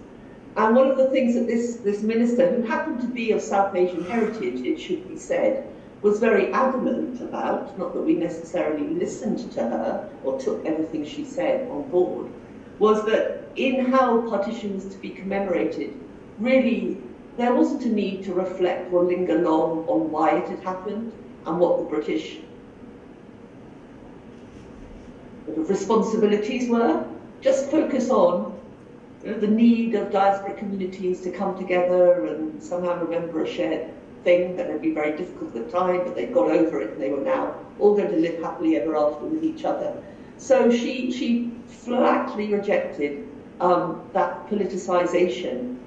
And one of the things that this minister, who happened to be of South Asian heritage, it should be said, was very adamant about, not that we necessarily listened to her or took everything she said on board, was that in how partition was to be commemorated, really there wasn't a need to reflect or linger long on why it had happened and what the British responsibilities were. Just focus on the need of diaspora communities to come together and somehow remember a shared thing that had been very difficult at the time, but they got over it and they were now all going to live happily ever after with each other. So she flatly rejected that politicisation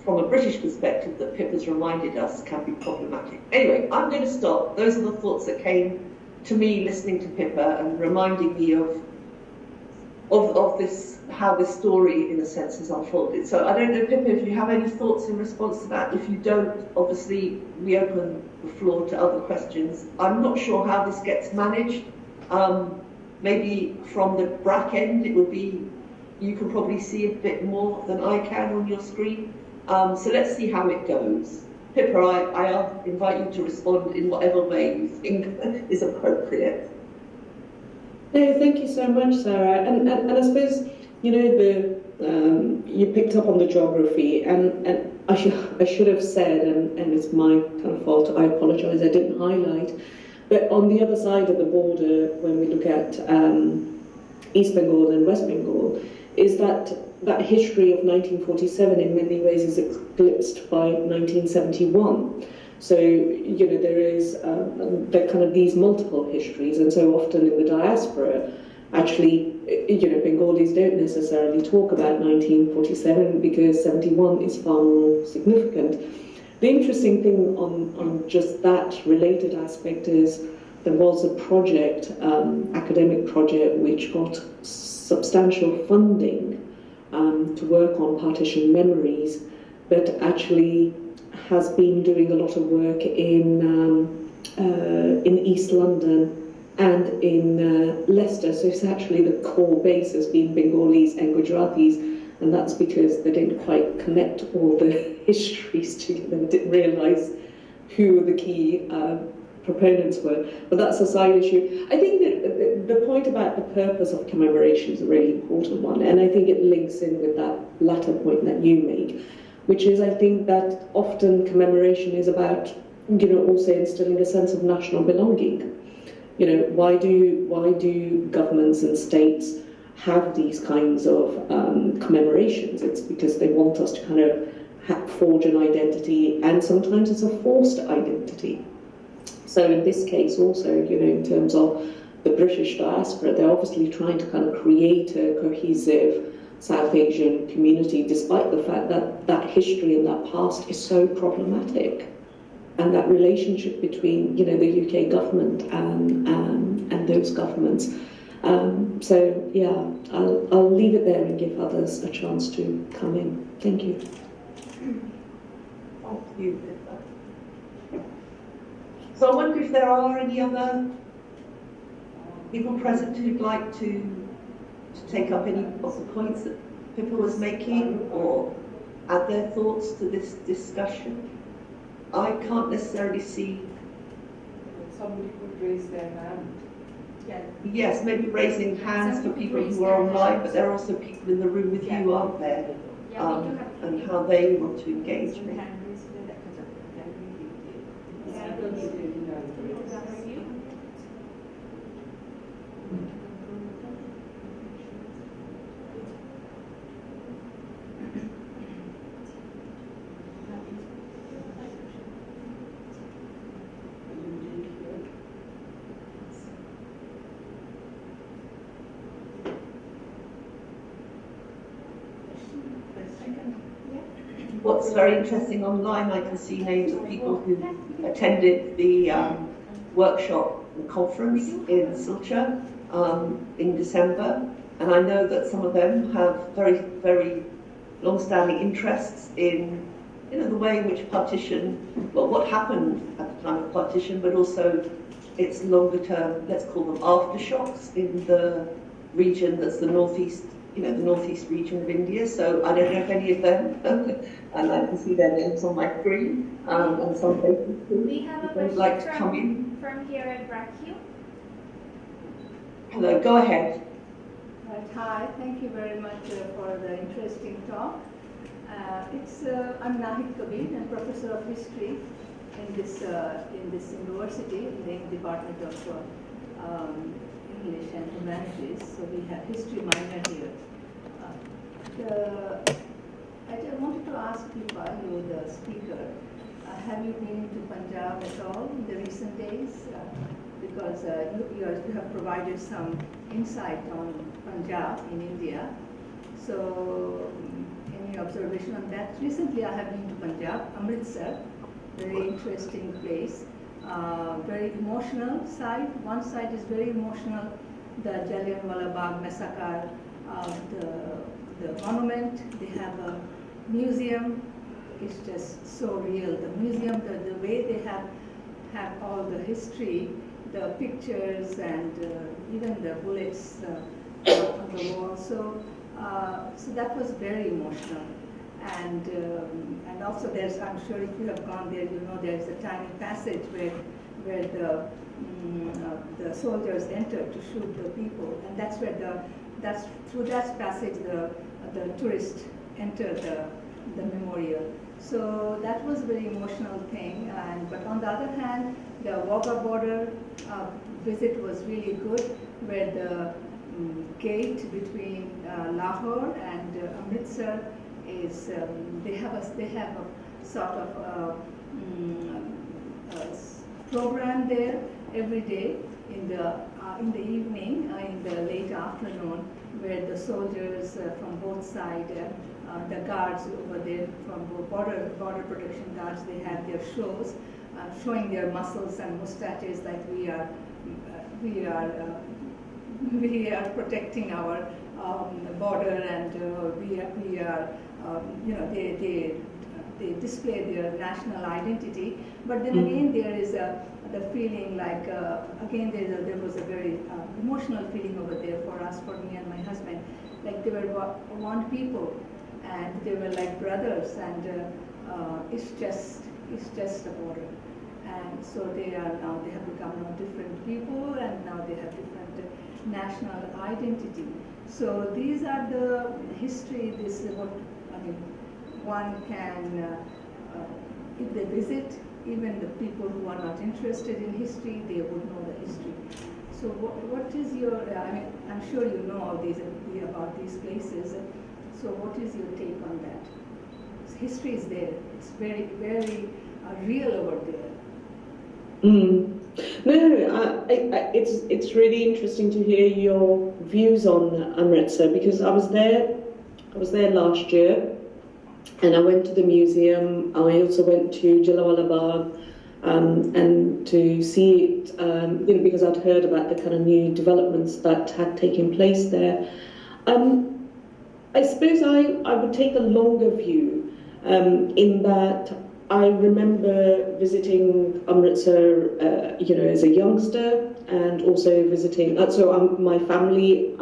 from a British perspective that Pippa's reminded us can be problematic. Anyway, I'm going to stop. Those are the thoughts that came to me listening to Pippa and reminding me of this, how this story, in a sense, has unfolded. So I don't know, Pippa, if you have any thoughts in response to that. If you don't, obviously, we open the floor to other questions. I'm not sure how this gets managed. Maybe from the BRAC end, it would be, you can probably see a bit more than I can on your screen. So let's see how it goes. Pippa, I invite you to respond in whatever way you think is appropriate. No, thank you so much, Sarah. And I suppose, you know, you picked up on the geography, and I should have said, and it's my kind of fault, I apologise, I didn't highlight, but on the other side of the border, when we look at East Bengal and West Bengal, is that history of 1947 in many ways is eclipsed by 1971. So, you know, there kind of these multiple histories, and so often in the diaspora, actually, you know, Bengalis don't necessarily talk about 1947 because 71 is far more significant. The interesting thing on just that related aspect is there was a project, academic project, which got substantial funding to work on partition memories, but actually has been doing a lot of work in East London and in Leicester. So it's actually the core base has been Bengalis and Gujaratis, and that's because they didn't quite connect all the histories together and didn't realise who the key proponents were. But that's a side issue. I think that the point about the purpose of commemoration is a really important one, and I think it links in with that latter point that you make, which is, I think, that often commemoration is about, you know, also instilling a sense of national belonging. You know, why do governments and states have these kinds of commemorations? It's because they want us to kind of forge an identity, and sometimes it's a forced identity. So in this case also, you know, in terms of the British diaspora, they're obviously trying to kind of create a cohesive South Asian community, despite the fact that that history and that past is so problematic, and that relationship between, you know, the UK government and those governments. So yeah, I'll leave it there and give others a chance to come in. Thank you. Thank you, Pippa. So I wonder if there are any other people present who'd like to take up any of the points that Pippa was making or add their thoughts to this discussion. I can't necessarily see. Somebody could raise their hand. Yeah. Yes, maybe raising hands for people who are online, but there are also people in the room with you, aren't there? Yeah, we do have and how they want to engage. What's very interesting online, I can see names of people who attended the workshop and conference in Silchar in December, and I know that some of them have very, very long-standing interests in, you know, the way in which partition, well, what happened at the time of partition, but also its longer-term, let's call them aftershocks in the region that's the northeast, the northeast region of India. So I don't know if any of them, and I can see their names on my screen, and some places too. We have a If they'd question like to come in. from here at BRAC U. Hello, go ahead. Right, hi, thank you very much for the interesting talk. I'm Nahid Kabir, I'm Professor of History in this university, in the Department of English and Humanities. So we have history minor here. I wanted to ask Pippa, you the speaker, have you been to Punjab at all in the recent days? Because you have provided some insight on Punjab in India. So, any observation on that? Recently, I have been to Punjab, Amritsar, very interesting place, very emotional side. One side is very emotional, the Jallianwala Bagh massacre, the monument. They have a museum. It's just so real. The museum, the way they have all the history, the pictures, and even the bullets on the wall. So that was very emotional. And also there's, I'm sure if you have gone there, there's a tiny passage where the soldiers entered to shoot the people, and that's through that passage the tourists enter the memorial. So that was a very emotional thing. But on the other hand, the Wagah border visit was really good, where the gate between Lahore and Amritsar is they have a sort of program there every day in the evening, in the late afternoon, where the soldiers from both sides, the guards over there from border protection guards, they have their shows showing their muscles and mustaches, like we are protecting our border, and we are they display their national identity. But then again, there is the feeling like again there was a very emotional feeling over there for us, for me and my husband, like they were one people, and they were like brothers, and it's just a border. And so they have become now different people, and now they have different national identity. So these are the history. This is what one can, if they visit, even the people who are not interested in history, they would know the history. So what is your? I'm sure you know all these about these places. So what is your take on that? History is there. It's very, very real over there. No, it's really interesting to hear your views on Amritsar, because I was there last year, and I went to the museum. I also went to Jallianwala Bagh, and to see it, because I'd heard about the kind of new developments that had taken place there. I suppose I would take a longer view, in that I remember visiting Amritsar, as a youngster, and also visiting. My family,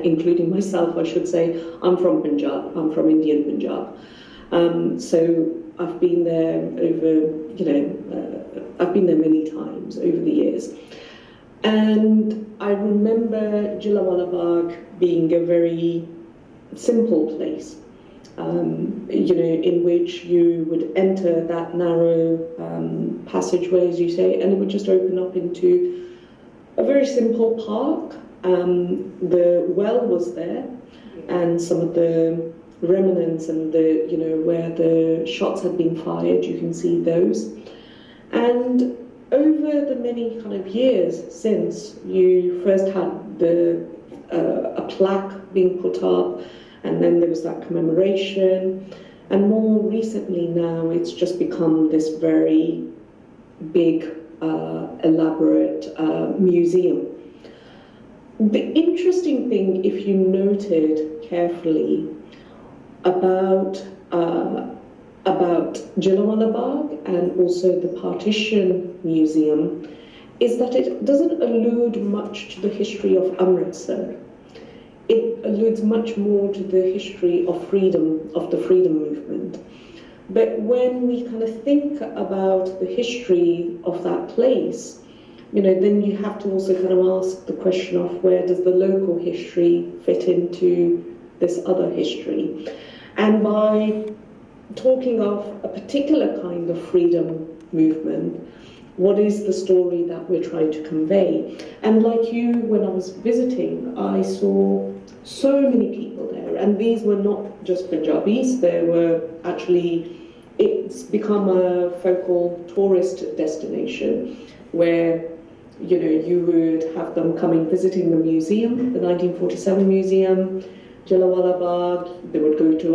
including myself, I should say, I'm from Punjab. I'm from Indian Punjab. So I've been there I've been there many times over the years, and I remember Jallianwala Bagh being a very simple place. In which you would enter that narrow passageway, as you say, and it would just open up into a very simple park. The well was there, and some of the remnants and where the shots had been fired, you can see those. And over the many kind of years since, you first had a plaque being put up, and then there was that commemoration, and more recently now it's just become this very big, elaborate museum. The interesting thing, if you noted carefully, about Jallianwala Bagh and also the Partition Museum, is that it doesn't allude much to the history of Amritsar. it alludes much more to the history of freedom, of the freedom movement. But when we kind of think about the history of that place, then you have to also kind of ask the question of where does the local history fit into this other history? And by talking of a particular kind of freedom movement, what is the story that we're trying to convey? And like you, when I was visiting, I saw so many people there, and these were not just Punjabis, there were actually, it's become a focal tourist destination where you would have them coming visiting the museum, the 1947 museum, Jallianwala Bagh, they would go to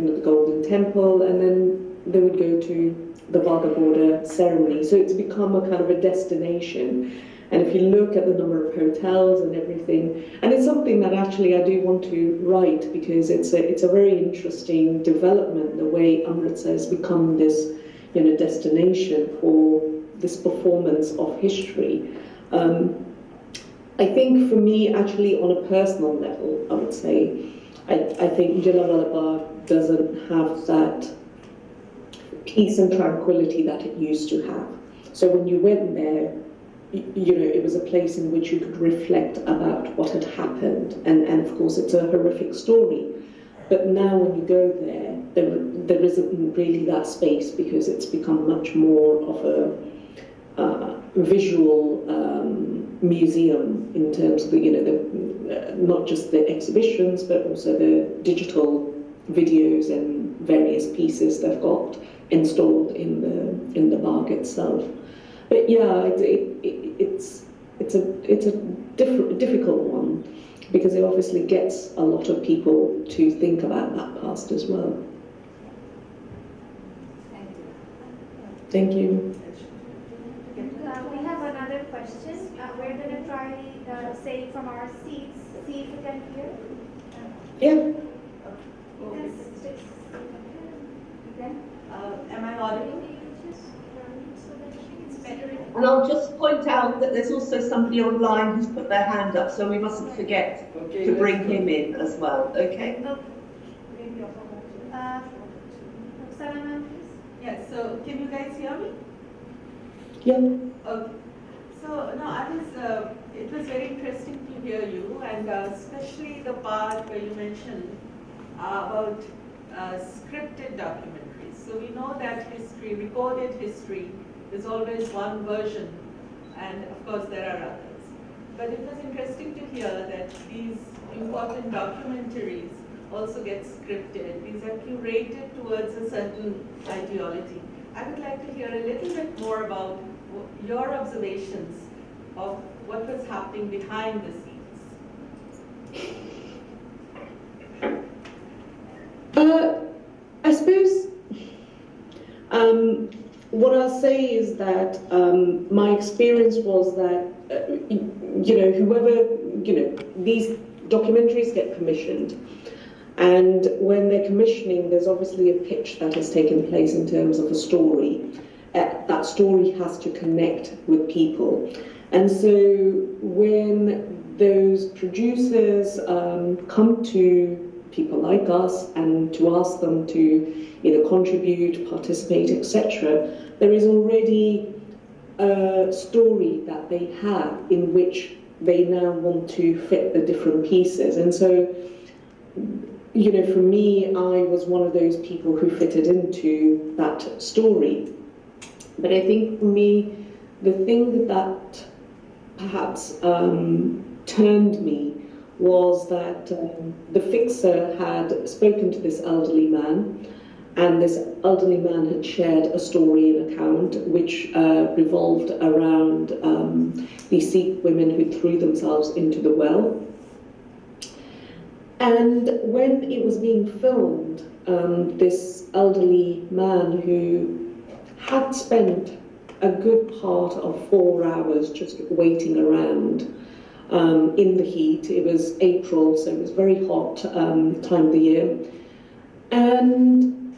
the Golden Temple, and then they would go to the Wagah border ceremony. So it's become a kind of a destination. And if you look at the number of hotels and everything, and it's something that actually I do want to write, because it's a very interesting development, the way Amritsar has become this destination for this performance of history. I think for me, actually, on a personal level, I would say, I think Jallianwala Bagh doesn't have that peace and tranquility that it used to have. So when you went there, it was a place in which you could reflect about what had happened, and of course it's a horrific story. But now when you go there isn't really that space, because it's become much more of a visual museum in terms of not just the exhibitions, but also the digital videos and various pieces they've got installed in the Bagh itself. But yeah, it's a difficult one, because it obviously gets a lot of people to think about that past as well. Thank you. We have another question. We're going to try say from our seats, see if you can hear. Yeah. Am I audible? And I'll just point out that there's also somebody online who's put their hand up, so we mustn't forget to bring him in as well, okay? Salama, please. Yes, so can you guys hear me? Yeah. Okay. So, no, it was very interesting to hear you, and especially the part where you mentioned about scripted documentaries. So we know that history, recorded history, is always one version, and of course there are others. But it was interesting to hear that these important documentaries also get scripted. These are curated towards a certain ideology. I would like to hear a little bit more about your observations of what was happening behind the scenes. I suppose what I'll say is that my experience was that these documentaries get commissioned, and when they're commissioning, there's obviously a pitch that has taken place in terms of a story. That story has to connect with people, and so when those producers come to people like us and to ask them to either contribute, participate, etc., there is already a story that they have in which they now want to fit the different pieces. And so, for me, I was one of those people who fitted into that story. But I think for me, the thing that perhaps turned me was that the fixer had spoken to this elderly man, and this elderly man had shared a story, an account, which revolved around these Sikh women who threw themselves into the well. And when it was being filmed, this elderly man who had spent a good part of 4 hours just waiting around in the heat. It was April, so it was very hot time of the year. And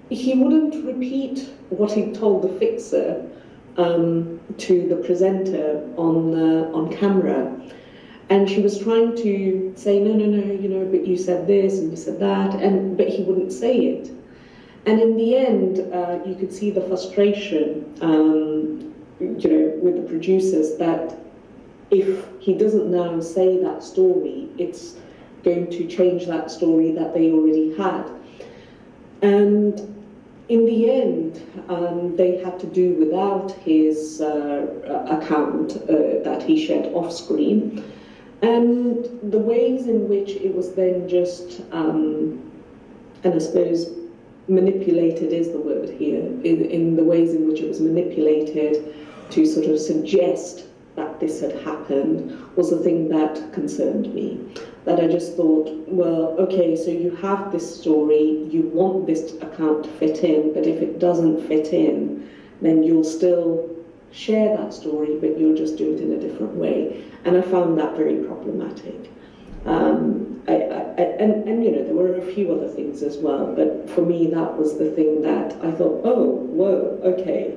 he wouldn't repeat what he'd told the fixer to the presenter on camera. And she was trying to say, no, but you said this and you said that, but he wouldn't say it. And in the end, you could see the frustration, with the producers, that if he doesn't now say that story, it's going to change that story that they already had. And in the end, they had to do without his account that he shared off screen. And the ways in which it was then just, and I suppose manipulated is the word here, in the ways in which it was manipulated to sort of suggest that this had happened, was the thing that concerned me. That I just thought, well, okay, so you have this story, you want this account to fit in, but if it doesn't fit in, then you'll still share that story, but you'll just do it in a different way. And I found that very problematic. And there were a few other things as well, but for me that was the thing that I thought, oh, whoa, okay.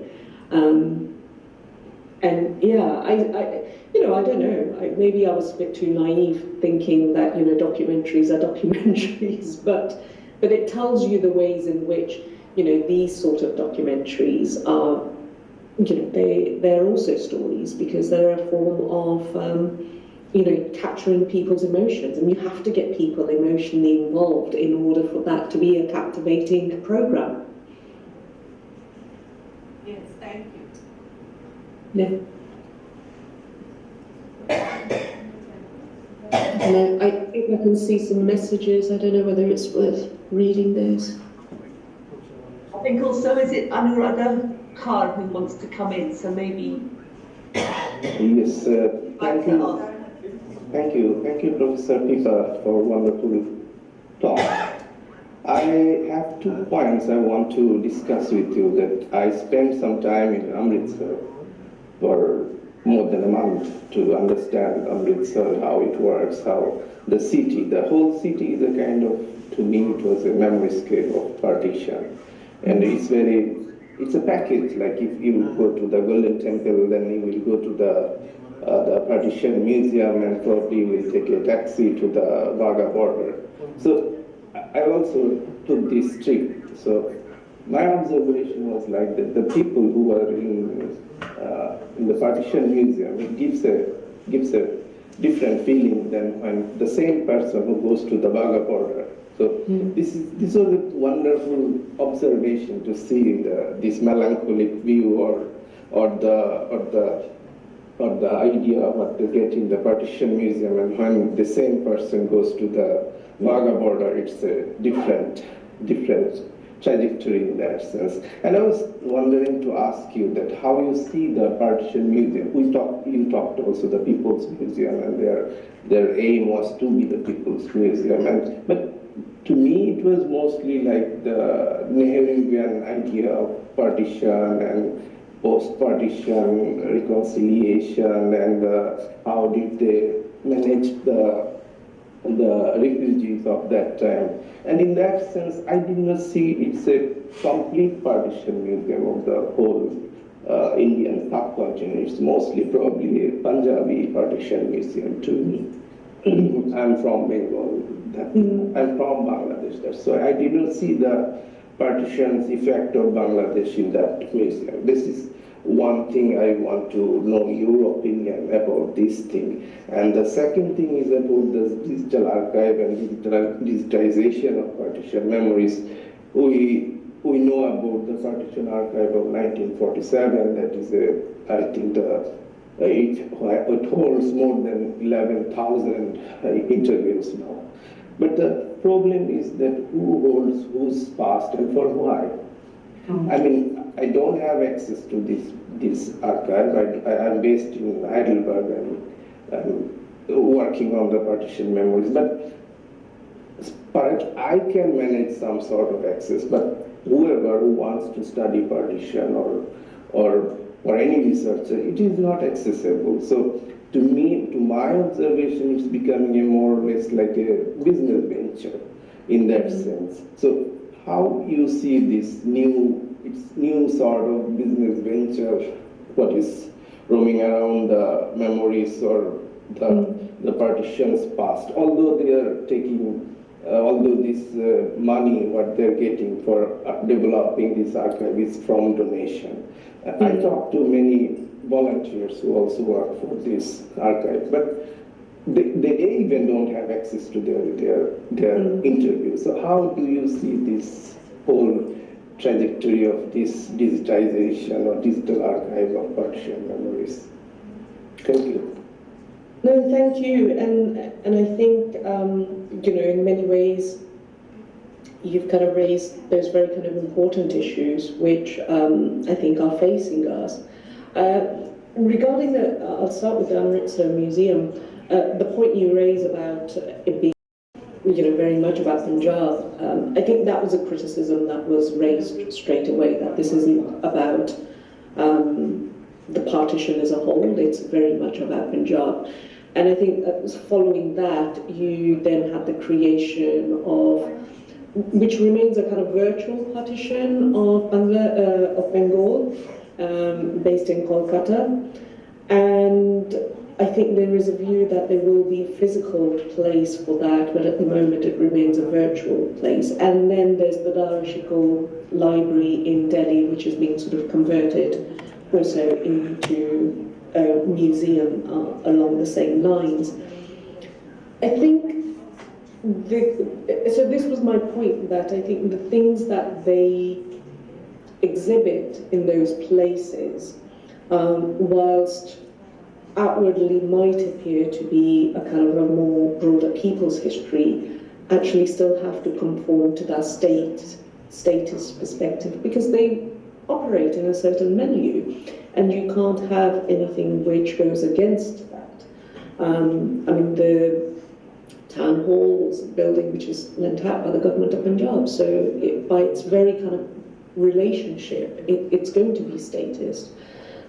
And yeah, I don't know, maybe I was a bit too naive thinking that, documentaries are documentaries, but it tells you the ways in which, these sort of documentaries are, they're also stories, because they're a form of, capturing people's emotions, and you have to get people emotionally involved in order for that to be a captivating program. Yes, thank you. Yeah. And I think I can see some messages. I don't know whether it's worth reading those. I think also, is it Anuradha Kar who wants to come in, so maybe... Yes, thank you. Thank you, Professor Pippa, for a wonderful talk. I have 2 points I want to discuss with you. That I spent some time in Amritsar for more than a month to understand Amritsar, how it works, how the whole city is a kind of, to me, it was a memoryscape of partition. And it's a package, like if you go to the Golden Temple, then you will go to the Partition Museum, and probably you will take a taxi to the Wagah border. So I also took this trip. So my observation was like that the people who were in the Partition Museum, it gives a different feeling than when the same person who goes to the Wagah border. So this was a wonderful observation to see this melancholic view or the idea of what they get in the Partition Museum, and when the same person goes to the Wagah border, it's a different trajectory in that sense. And I was wondering to ask you that how you see the Partition Museum. You talked also the People's Museum, and their aim was to be the People's Museum. But to me, it was mostly like the Nehruvian idea of partition and post-partition reconciliation, and how did they manage the refugees of that time. And in that sense, I did not see it's a complete partition museum of the whole Indian subcontinent. It's mostly probably a Punjabi partition museum to me. I'm from Bengal. I'm from Bangladesh. So I did not see the partition's effect of Bangladesh in that museum. This is one thing I want to know your opinion about this thing. And the second thing is about the digital archive and digitization of partition memories. We know about the Partition Archive of 1947. That is I think it holds more than 11,000 interviews now. But the problem is that who holds whose past and for why? I mean, I don't have access to this archive. I'm based in Heidelberg and I'm working on the partition memories. But perhaps I can manage some sort of access. But whoever who wants to study partition or any researcher, it is not accessible. So to me, to my observation, it's becoming a more or less like a business venture in that sense. So how you see this new sort of business venture, what is roaming around the memories or the partitions past. Although they are taking, although this money, what they're getting for developing this archive is from donation. I talked to many volunteers who also work for this archive, but they even don't have access to their interviews. So how do you see this whole trajectory of this digitization or digital archive of partition memories? Thank you. No, thank you. And I think, you know, in many ways, you've kind of raised those very kind of important issues which I think are facing us. Regarding I'll start with the Amritsar Museum. The point you raise about it being, you know, very much about Punjab, I think that was a criticism that was raised straight away, that this isn't about the partition as a whole, it's very much about Punjab. And I think that following that, you then had the creation of, which remains a kind of virtual partition of Bengal, based in Kolkata. And I think there is a view that there will be a physical place for that, but at the moment it remains a virtual place. And then there's the Darul Library in Delhi, which is being sort of converted also into a museum along the same lines. I think, so this was my point, that I think the things that they exhibit in those places, whilst outwardly might appear to be a kind of a more broader people's history, actually still have to conform to that status perspective, because they operate in a certain milieu, and you can't have anything which goes against that. I mean, the town hall is a building which is lent out by the government of Punjab, so by its very kind of relationship, it's going to be statist.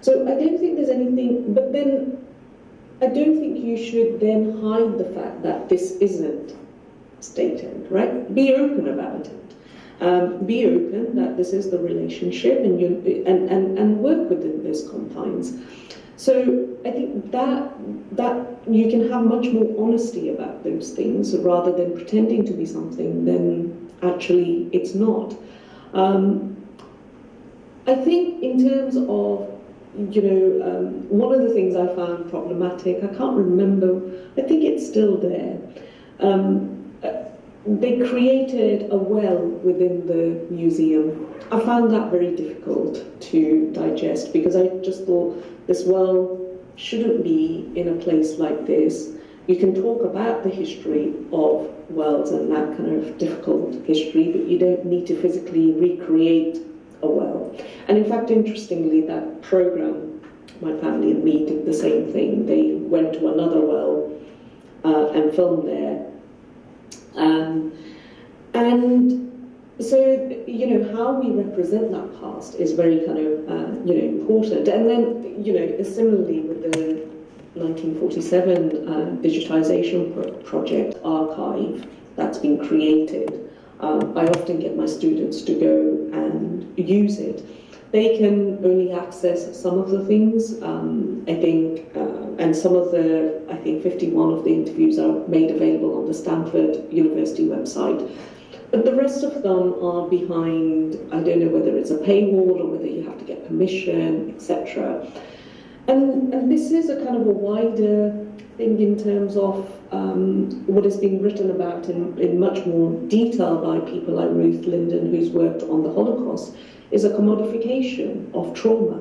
So I don't think there's anything, but then I don't think you should then hide the fact that this isn't stated, right? Be open about it. Be open that this is the relationship, and work within those confines. So I think that you can have much more honesty about those things rather than pretending to be something then actually it's not. I think in terms of, you know, one of the things I found problematic, I can't remember, I think it's still there. They created a well within the museum. I found that very difficult to digest, because I just thought this well shouldn't be in a place like this. You can talk about the history of wells and that kind of difficult history, but you don't need to physically recreate a well. And in fact, interestingly, that program, my family and me did the same thing. They went to another well and filmed there. And so, you know, how we represent that past is very kind of, you know, important. And then, you know, similarly with the 1947 digitization project archive that's been created, I often get my students to go and use it. They can only access some of the things, I think, and some of the, I think 51 of the interviews are made available on the Stanford University website. But the rest of them are behind, I don't know whether it's a paywall or whether you have to get permission, etc. And this is a kind of a wider thing in terms of what is being written about in much more detail by people like Ruth Linden, who's worked on the Holocaust, is a commodification of trauma,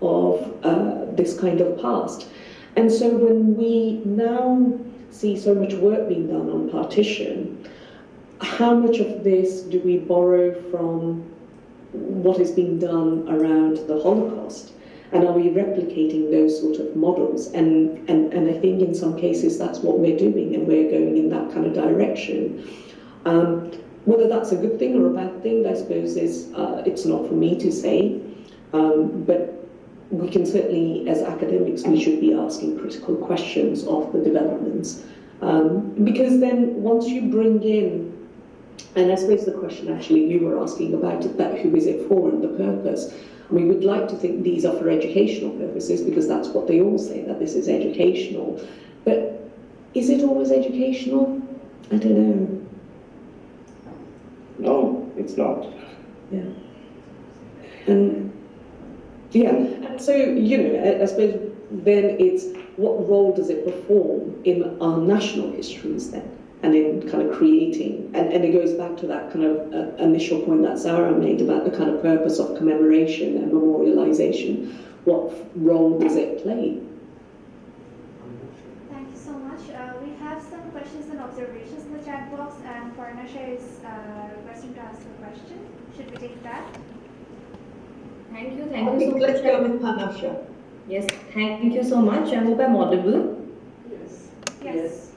of this kind of past. And so when we now see so much work being done on partition, how much of this do we borrow from what is being done around the Holocaust? And are we replicating those sort of models? And I think in some cases that's what we're doing, and we're going in that kind of direction. Whether that's a good thing or a bad thing, I suppose, is it's not for me to say. But we can certainly, as academics, we should be asking critical questions of the developments. Because then once you bring in, and I suppose the question actually you were asking about it, that who is it for and the purpose. We would like to think these are for educational purposes because that's what they all say, that this is educational. But is it always educational? I don't know. No, it's not. Yeah. And so, you know, I suppose then it's what role does it perform in our national histories then? And in kind of creating, and it goes back to that kind of initial point that Sarah made about the kind of purpose of commemoration and memorialization. What role does it play? Thank you so much. We have some questions and observations in the chat box, and Parnasha is requesting to ask a question. Should we take that? Thank you I so think much. let's go with Parnasha. Yes, thank you so much. I hope I'm audible. Yes. Yes.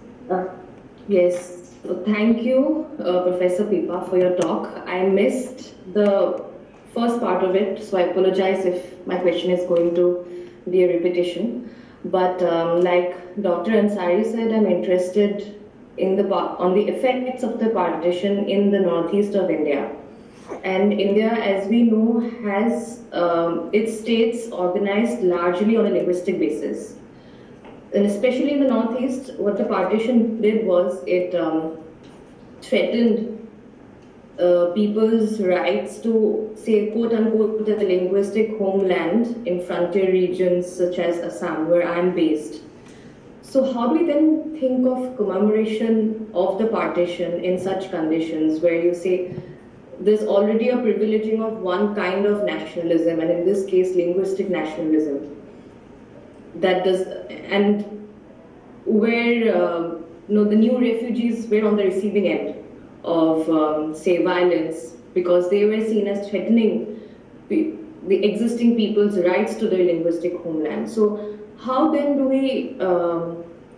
Yes, so thank you, Professor Pippa, for your talk. I missed the first part of it, so I apologize if my question is going to be a repetition. But like Dr. Ansari said, I'm interested in on the effects of the partition in the northeast of India. And India, as we know, has its states organized largely on a linguistic basis. And especially in the Northeast, what the partition did was it threatened people's rights to, say, quote unquote, the linguistic homeland in frontier regions such as Assam, where I'm based. So how do we then think of commemoration of the partition in such conditions where you say there's already a privileging of one kind of nationalism, and in this case, linguistic nationalism, that does, and where the new refugees were on the receiving end of, say, violence, because they were seen as threatening the existing people's rights to their linguistic homeland. So how then do we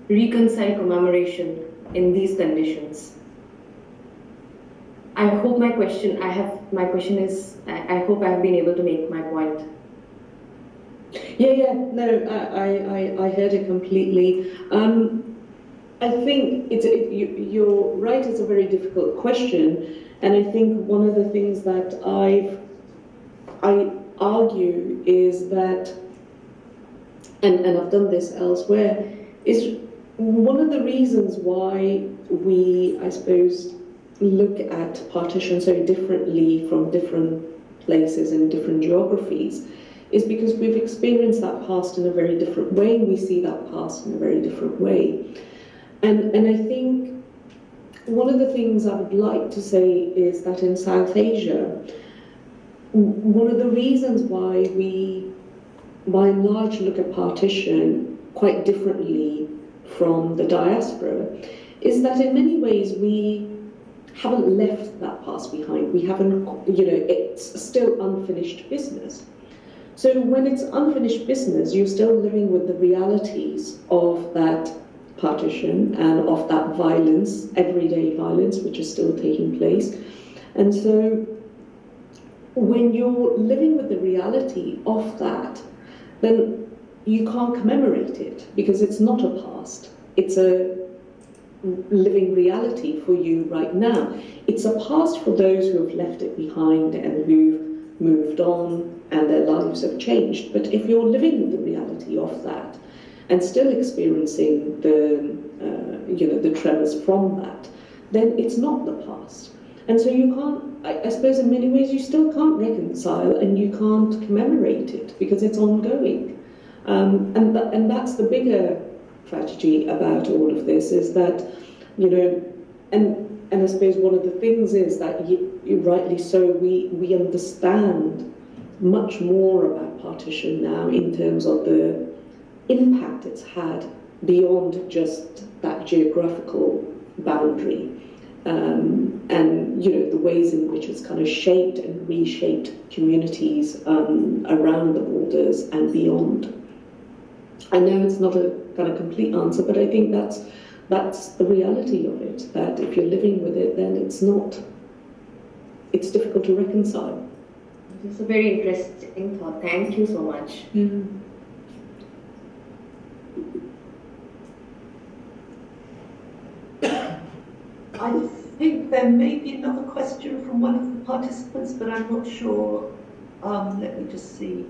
reconcile commemoration in these conditions? I hope my question is, I hope I have been able to make my point. Yeah, no, I heard it completely. I think you're right, it's a very difficult question, and I think one of the things that I argue is that, and I've done this elsewhere, is one of the reasons why we, I suppose, look at partition so differently from different places and different geographies is because we've experienced that past in a very different way. We see that past in a very different way. And I think one of the things I would like to say is that in South Asia, one of the reasons why we, by and large, look at partition quite differently from the diaspora is that in many ways we haven't left that past behind. We haven't, it's still unfinished business. So when it's unfinished business, you're still living with the realities of that partition and of that violence, everyday violence, which is still taking place. And so when you're living with the reality of that, then you can't commemorate it because it's not a past. It's a living reality for you right now. It's a past for those who have left it behind and who've moved on and their lives have changed. But if you're living with the reality of that and still experiencing the tremors from that, then it's not the past. And so you can't, I suppose in many ways you still can't reconcile and you can't commemorate it because it's ongoing. And that's the bigger tragedy about all of this is that, and I suppose one of the things is that you rightly so, we understand much more about partition now in terms of the impact it's had beyond just that geographical boundary. And the ways in which it's kind of shaped and reshaped communities around the borders and beyond. I know it's not a kind of complete answer, but I think that's the reality of it, that if you're living with it, then it's difficult to reconcile. It's a very interesting thought. Thank you so much. Mm-hmm. I think there may be another question from one of the participants, but I'm not sure Let me just see.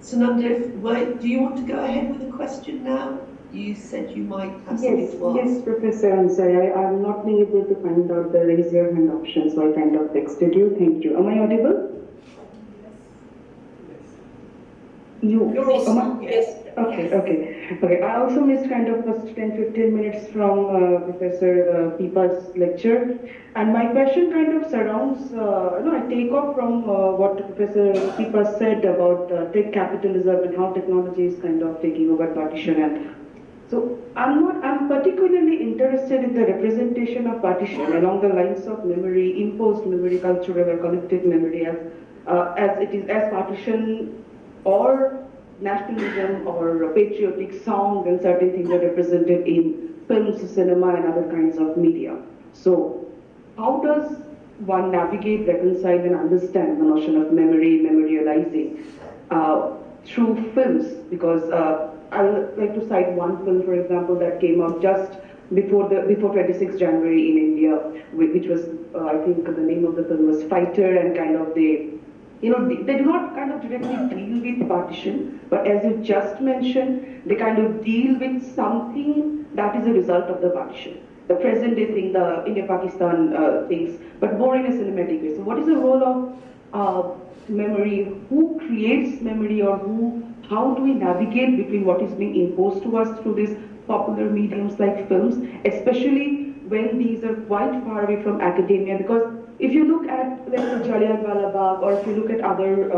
Sunanda, do you want to go ahead with the question now? You said you might have something to ask. Yes, Professor Ansari. I'm not being able to find out the raise your hand option, so I kind of texted you. Thank you. Am I audible? You're also, yes. Okay. I also missed kind of first 10-15 minutes from Professor Pippa's lecture, and my question kind of surrounds. I take off from what Professor Pippa said about tech capitalism and how technology is kind of taking over partition. And so I'm particularly interested in the representation of partition along the lines of memory, imposed memory, cultural or collective memory, as it is as partition or nationalism or patriotic songs and certain things are represented in films, cinema and other kinds of media. So how does one navigate, reconcile and understand the notion of memory, memorializing through films? Because I would like to cite one film, for example, that came out just before 26th January in India, which was, I think the name of the film was Fighter, and kind of they do not kind of directly deal with partition, but as you just mentioned, they kind of deal with something that is a result of the partition. The present day thing, the India-Pakistan things, but more in a cinematic way. So what is the role of memory? Who creates memory, or how do we navigate between what is being imposed to us through these popular mediums like films, especially when these are quite far away from academia? Because if you look at, let's say, Jallianwala Bagh, or if you look at other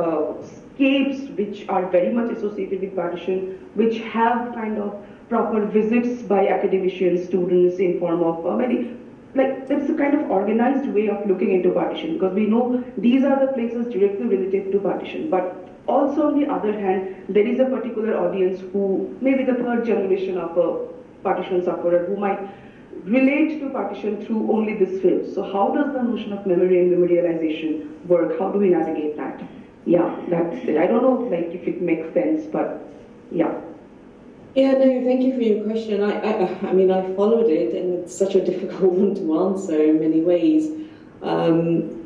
scapes which are very much associated with partition, which have kind of proper visits by academicians, students in form of there's a kind of organized way of looking into partition, because we know these are the places directly related to partition. But also on the other hand, there is a particular audience who may be the third generation of a partition sufferer who might relate to partition through only this film. So how does the notion of memory and memorialization work? How do we navigate that? Yeah, that's it. I don't know if it makes sense, but yeah. Yeah, no, thank you for your question. I mean, I followed it, and it's such a difficult one to answer in many ways. I mean,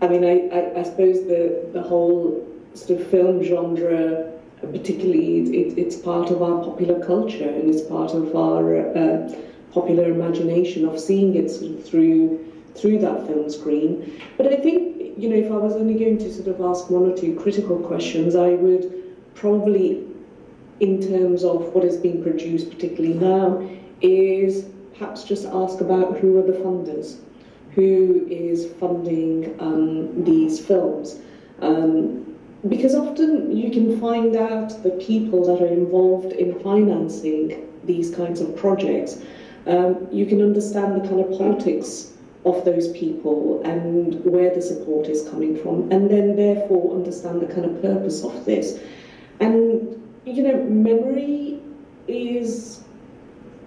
I suppose the whole sort of film genre, particularly, it's part of our popular culture, and it's part of our popular imagination of seeing it sort of through that film screen. But I think, if I was only going to sort of ask one or two critical questions, I would probably, in terms of what is being produced particularly now, is perhaps just ask about who are the funders, who is funding these films. Because often you can find out the people that are involved in financing these kinds of projects. You can understand the kind of politics of those people and where the support is coming from, and then therefore understand the kind of purpose of this. And memory is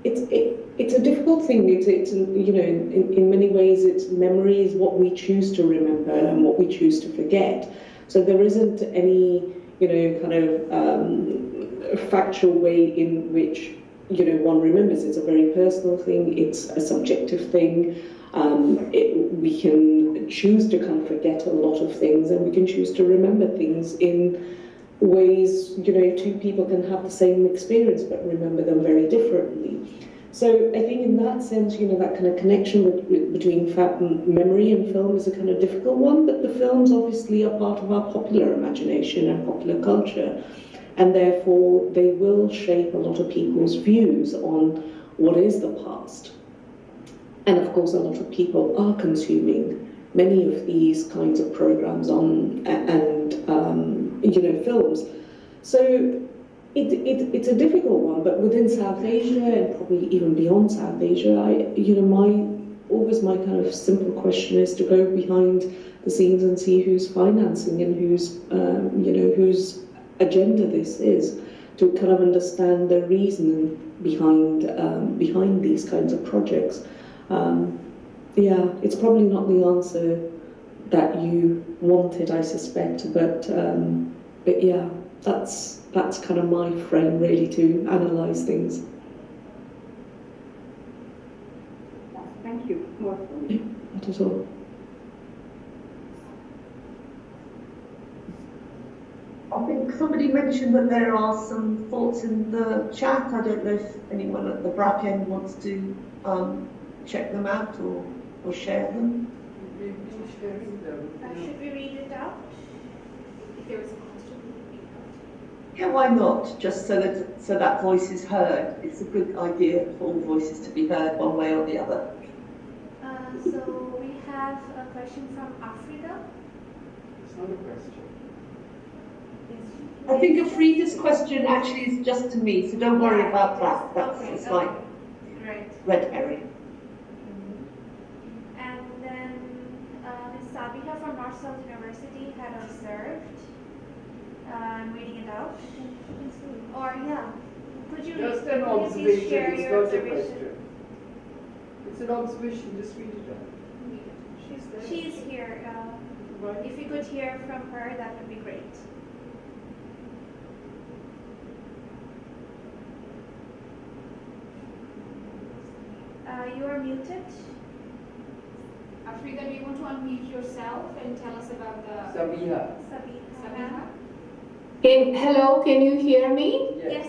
it's a difficult thing. It's in many ways, memory is what we choose to remember and what we choose to forget. So there isn't any kind of factual way in which one remembers. It's a very personal thing. It's a subjective thing. We can choose to kind of forget a lot of things, and we can choose to remember things in ways, two people can have the same experience but remember them very differently. So I think in that sense, that kind of connection between memory and film is a kind of difficult one, but the films obviously are part of our popular imagination and popular culture, and therefore they will shape a lot of people's views on what is the past. And of course, a lot of people are consuming many of these kinds of programs and films. So it's a difficult one, but within South Asia and probably even beyond South Asia, my kind of simple question is to go behind the scenes and see who's financing and whose agenda this is, to kind of understand the reason behind these kinds of projects. It's probably not the answer that you wanted, I suspect, but yeah, that's kind of my frame really to analyse things. Thank you. Not at all. think somebody mentioned that there are some thoughts in the chat. I don't know if anyone at the BRAC end wants to check them out or share them. We've been sharing them. Should we read it out? If there was a question. Yeah, why not? Just so that voice is heard. It's a good idea for all voices to be heard one way or the other. So we have a question from Afrida. It's not a question. I think Afrida's question actually is just to me, so don't worry about that. That's Okay, it's okay. like Right. red herring. And then Ms. Sabiha from North-South University had observed. I'm reading it out. Or yeah, could you Just could an you please observation, share it's your not a observation? question. It's an observation, just read it out. She's here. If you could hear from her, that would be great. You are muted. Afrida, do you want to unmute yourself and tell us about the Sabiha. Sabiha? Hello, can you hear me? Yes.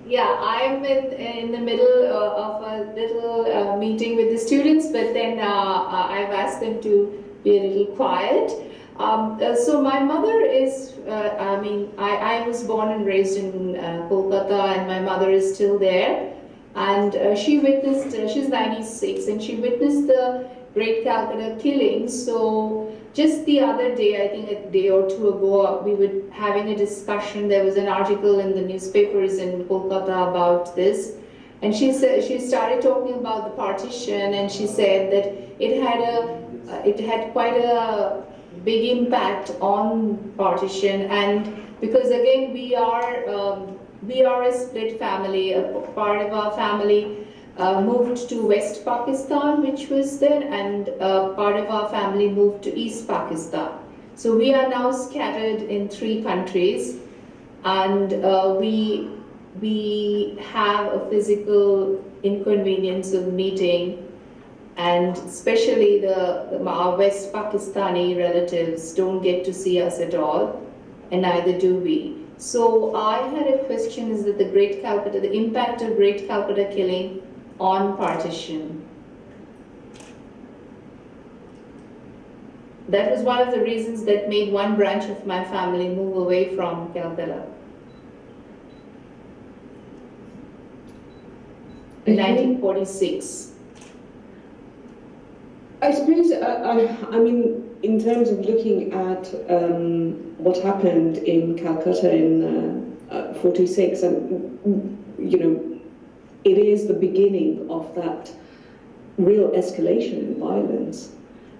Yeah, I'm in the middle of a little meeting with the students, but then I've asked them to be a little quiet. So my mother is, I was born and raised in Kolkata, and my mother is still there. And she witnessed, she's 96, and she witnessed the Great Calcutta killing. So just the other day, I think a day or two ago, we were having a discussion. There was an article in the newspapers in Kolkata about this. And she said, she started talking about the partition, and she said that it had quite a big impact on partition. And because again, we are a split family. A part of our family moved to West Pakistan, which was there, and part of our family moved to East Pakistan. So we are now scattered in 3 countries, and we have a physical inconvenience of meeting, and especially our West Pakistani relatives don't get to see us at all, and neither do we. So I had a question: is that the impact of Great Calcutta killing on partition? That was one of the reasons that made one branch of my family move away from Calcutta in 1946. I suppose, I mean, in terms of looking at what happened in Calcutta in 46, and it is the beginning of that real escalation in violence.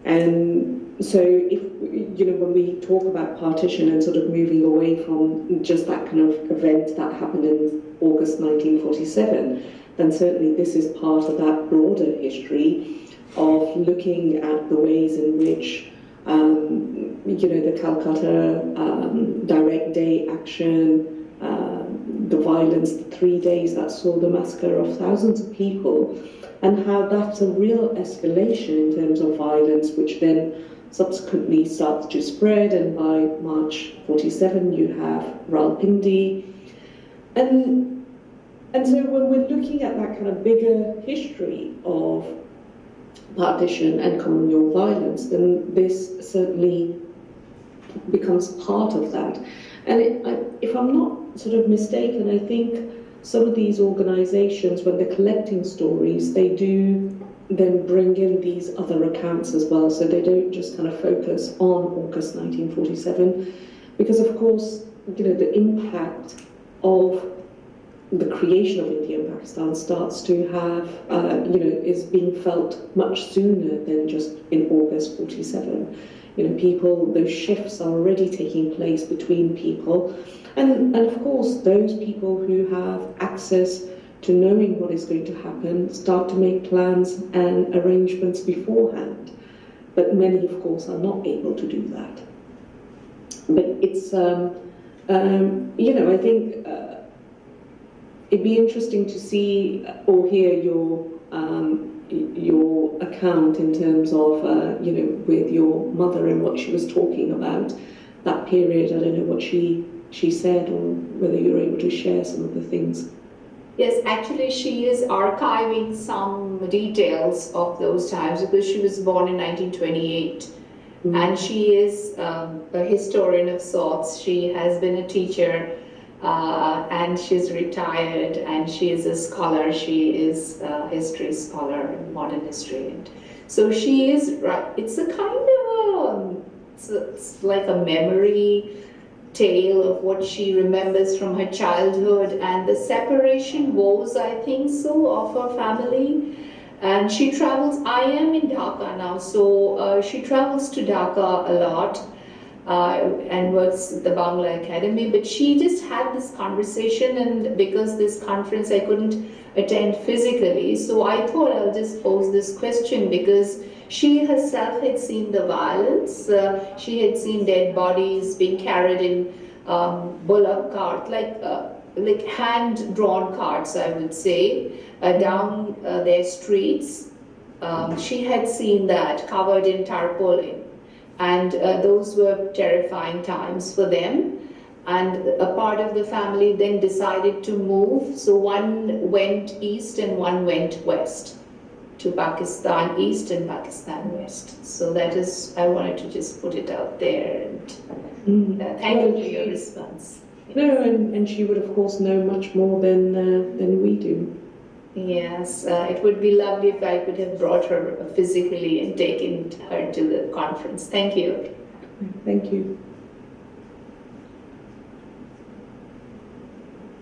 And so if, when we talk about partition and sort of moving away from just that kind of event that happened in August 1947, then certainly this is part of that broader history of looking at the ways in which the Calcutta direct day action, the violence, the 3 days that saw the massacre of thousands of people, and how that's a real escalation in terms of violence, which then subsequently starts to spread, and by March 47 you have Rawalpindi. And so when we're looking at that kind of bigger history of partition and communal violence, then this certainly becomes part of that. And if I'm not sort of mistaken, I think some of these organizations, when they're collecting stories, they do then bring in these other accounts as well, so they don't just kind of focus on August 1947, because of course, the impact of the creation of India and Pakistan starts to have, is being felt much sooner than just in August 47. Those shifts are already taking place between people. And of course, those people who have access to knowing what is going to happen start to make plans and arrangements beforehand. But many, of course, are not able to do that. But it's, I think it'd be interesting to see or hear your account in terms of, with your mother and what she was talking about. that period. I don't know what she said, or whether you're able to share some of the things. Yes, actually she is archiving some details of those times because she was born in 1928. And she is a historian of sorts. She has been a teacher and she's retired, and she is a scholar. She is a history scholar, modern history. And so she is, it's a kind of it's like a memory tale of what she remembers from her childhood and the separation woes, I think so, of her family. And she travels, I am in Dhaka now, so she travels to Dhaka a lot and works at the Bangla Academy. But she just had this conversation, and because this conference I couldn't attend physically, so I thought I'll just pose this question because she herself had seen the violence. She had seen dead bodies being carried in bullock cart, like hand-drawn carts, I would say, down their streets. She had seen that covered in tarpaulin, and those were terrifying times for them. And a part of the family then decided to move, so one went east and one went west to Pakistan East and Pakistan West. So that is, I wanted to just put it out there, and thank you for your response. No, and she would of course know much more than we do. Yes, it would be lovely if I could have brought her physically and taken her to the conference. Thank you. Thank you.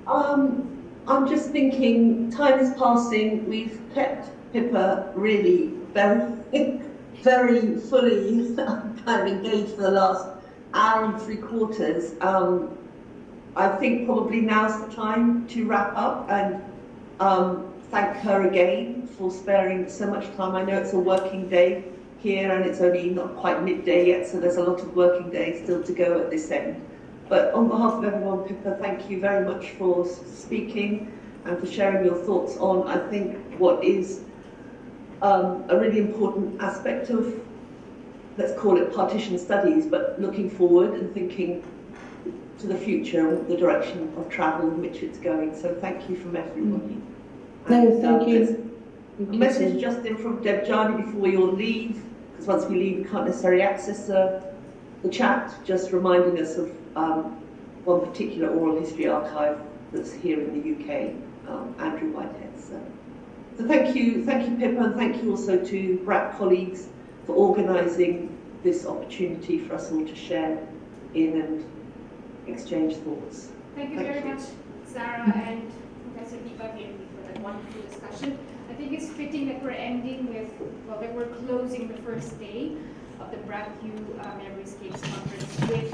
I'm just thinking, time is passing. We've kept Pippa really very, very fully kind of engaged for the last hour and 3/4. I think probably now's the time to wrap up and thank her again for sparing so much time. I know it's a working day here and it's only not quite midday yet, so there's a lot of working days still to go at this end. But on behalf of everyone, Pippa, thank you very much for speaking and for sharing your thoughts on, I think, what is a really important aspect of, let's call it partition studies, but looking forward and thinking to the future and the direction of travel in which it's going. So thank you from everybody. No, thank you. A message just in from Debjani before we all leave, because once we leave we can't necessarily access the chat, just reminding us of one particular oral history archive that's here in the UK, Andrew Whitehead. So thank you Pippa, and thank you also to BRAC colleagues for organising this opportunity for us all to share in and exchange thoughts. Thank you very much, Sarah and Professor Pippa Virdee, for that wonderful discussion. I think it's fitting that we're ending with, well, that we're closing the first day of the BRAC Memoryscapes conference with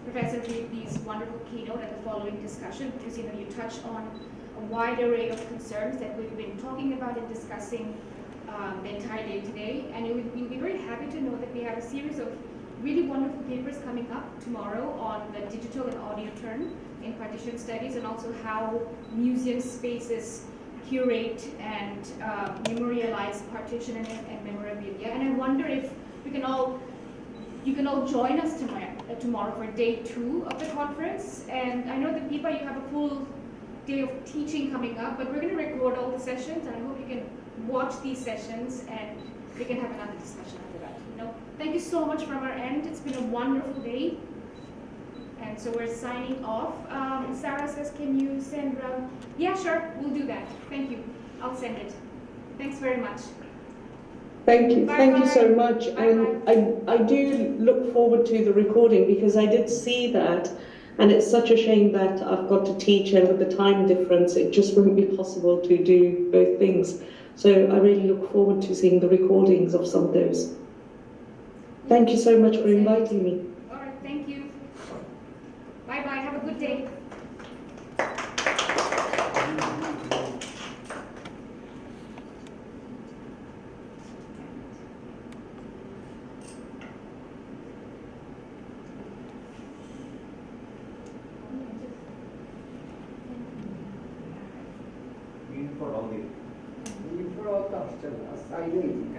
Professor Virdee's wonderful keynote and the following discussion, because you touch on a wide array of concerns that we've been talking about and discussing the entire day today. And you'll be very happy to know that we have a series of really wonderful papers coming up tomorrow on the digital and audio turn in partition studies, and also how museum spaces curate and memorialize partition and memorabilia. And I wonder if you can all join us tomorrow for day 2 of the conference. And I know that Pippa, you have a full day of teaching coming up, but we're going to record all the sessions, and I hope you can watch these sessions and we can have another discussion after that. Thank you so much from our end. It's been a wonderful day. And so we're signing off. Sarah says, can you send yeah, sure, we'll do that. Thank you. I'll send it. Thanks very much. Thank you. Bye Thank bye. you so much. Bye And I do look forward to the recording, because I did see that, and it's such a shame that I've got to teach, and with the time difference, it just wouldn't be possible to do both things. So I really look forward to seeing the recordings of some of those. Thank you so much for inviting me. All right, thank you. Bye-bye. Have a good day. For all customers, I think.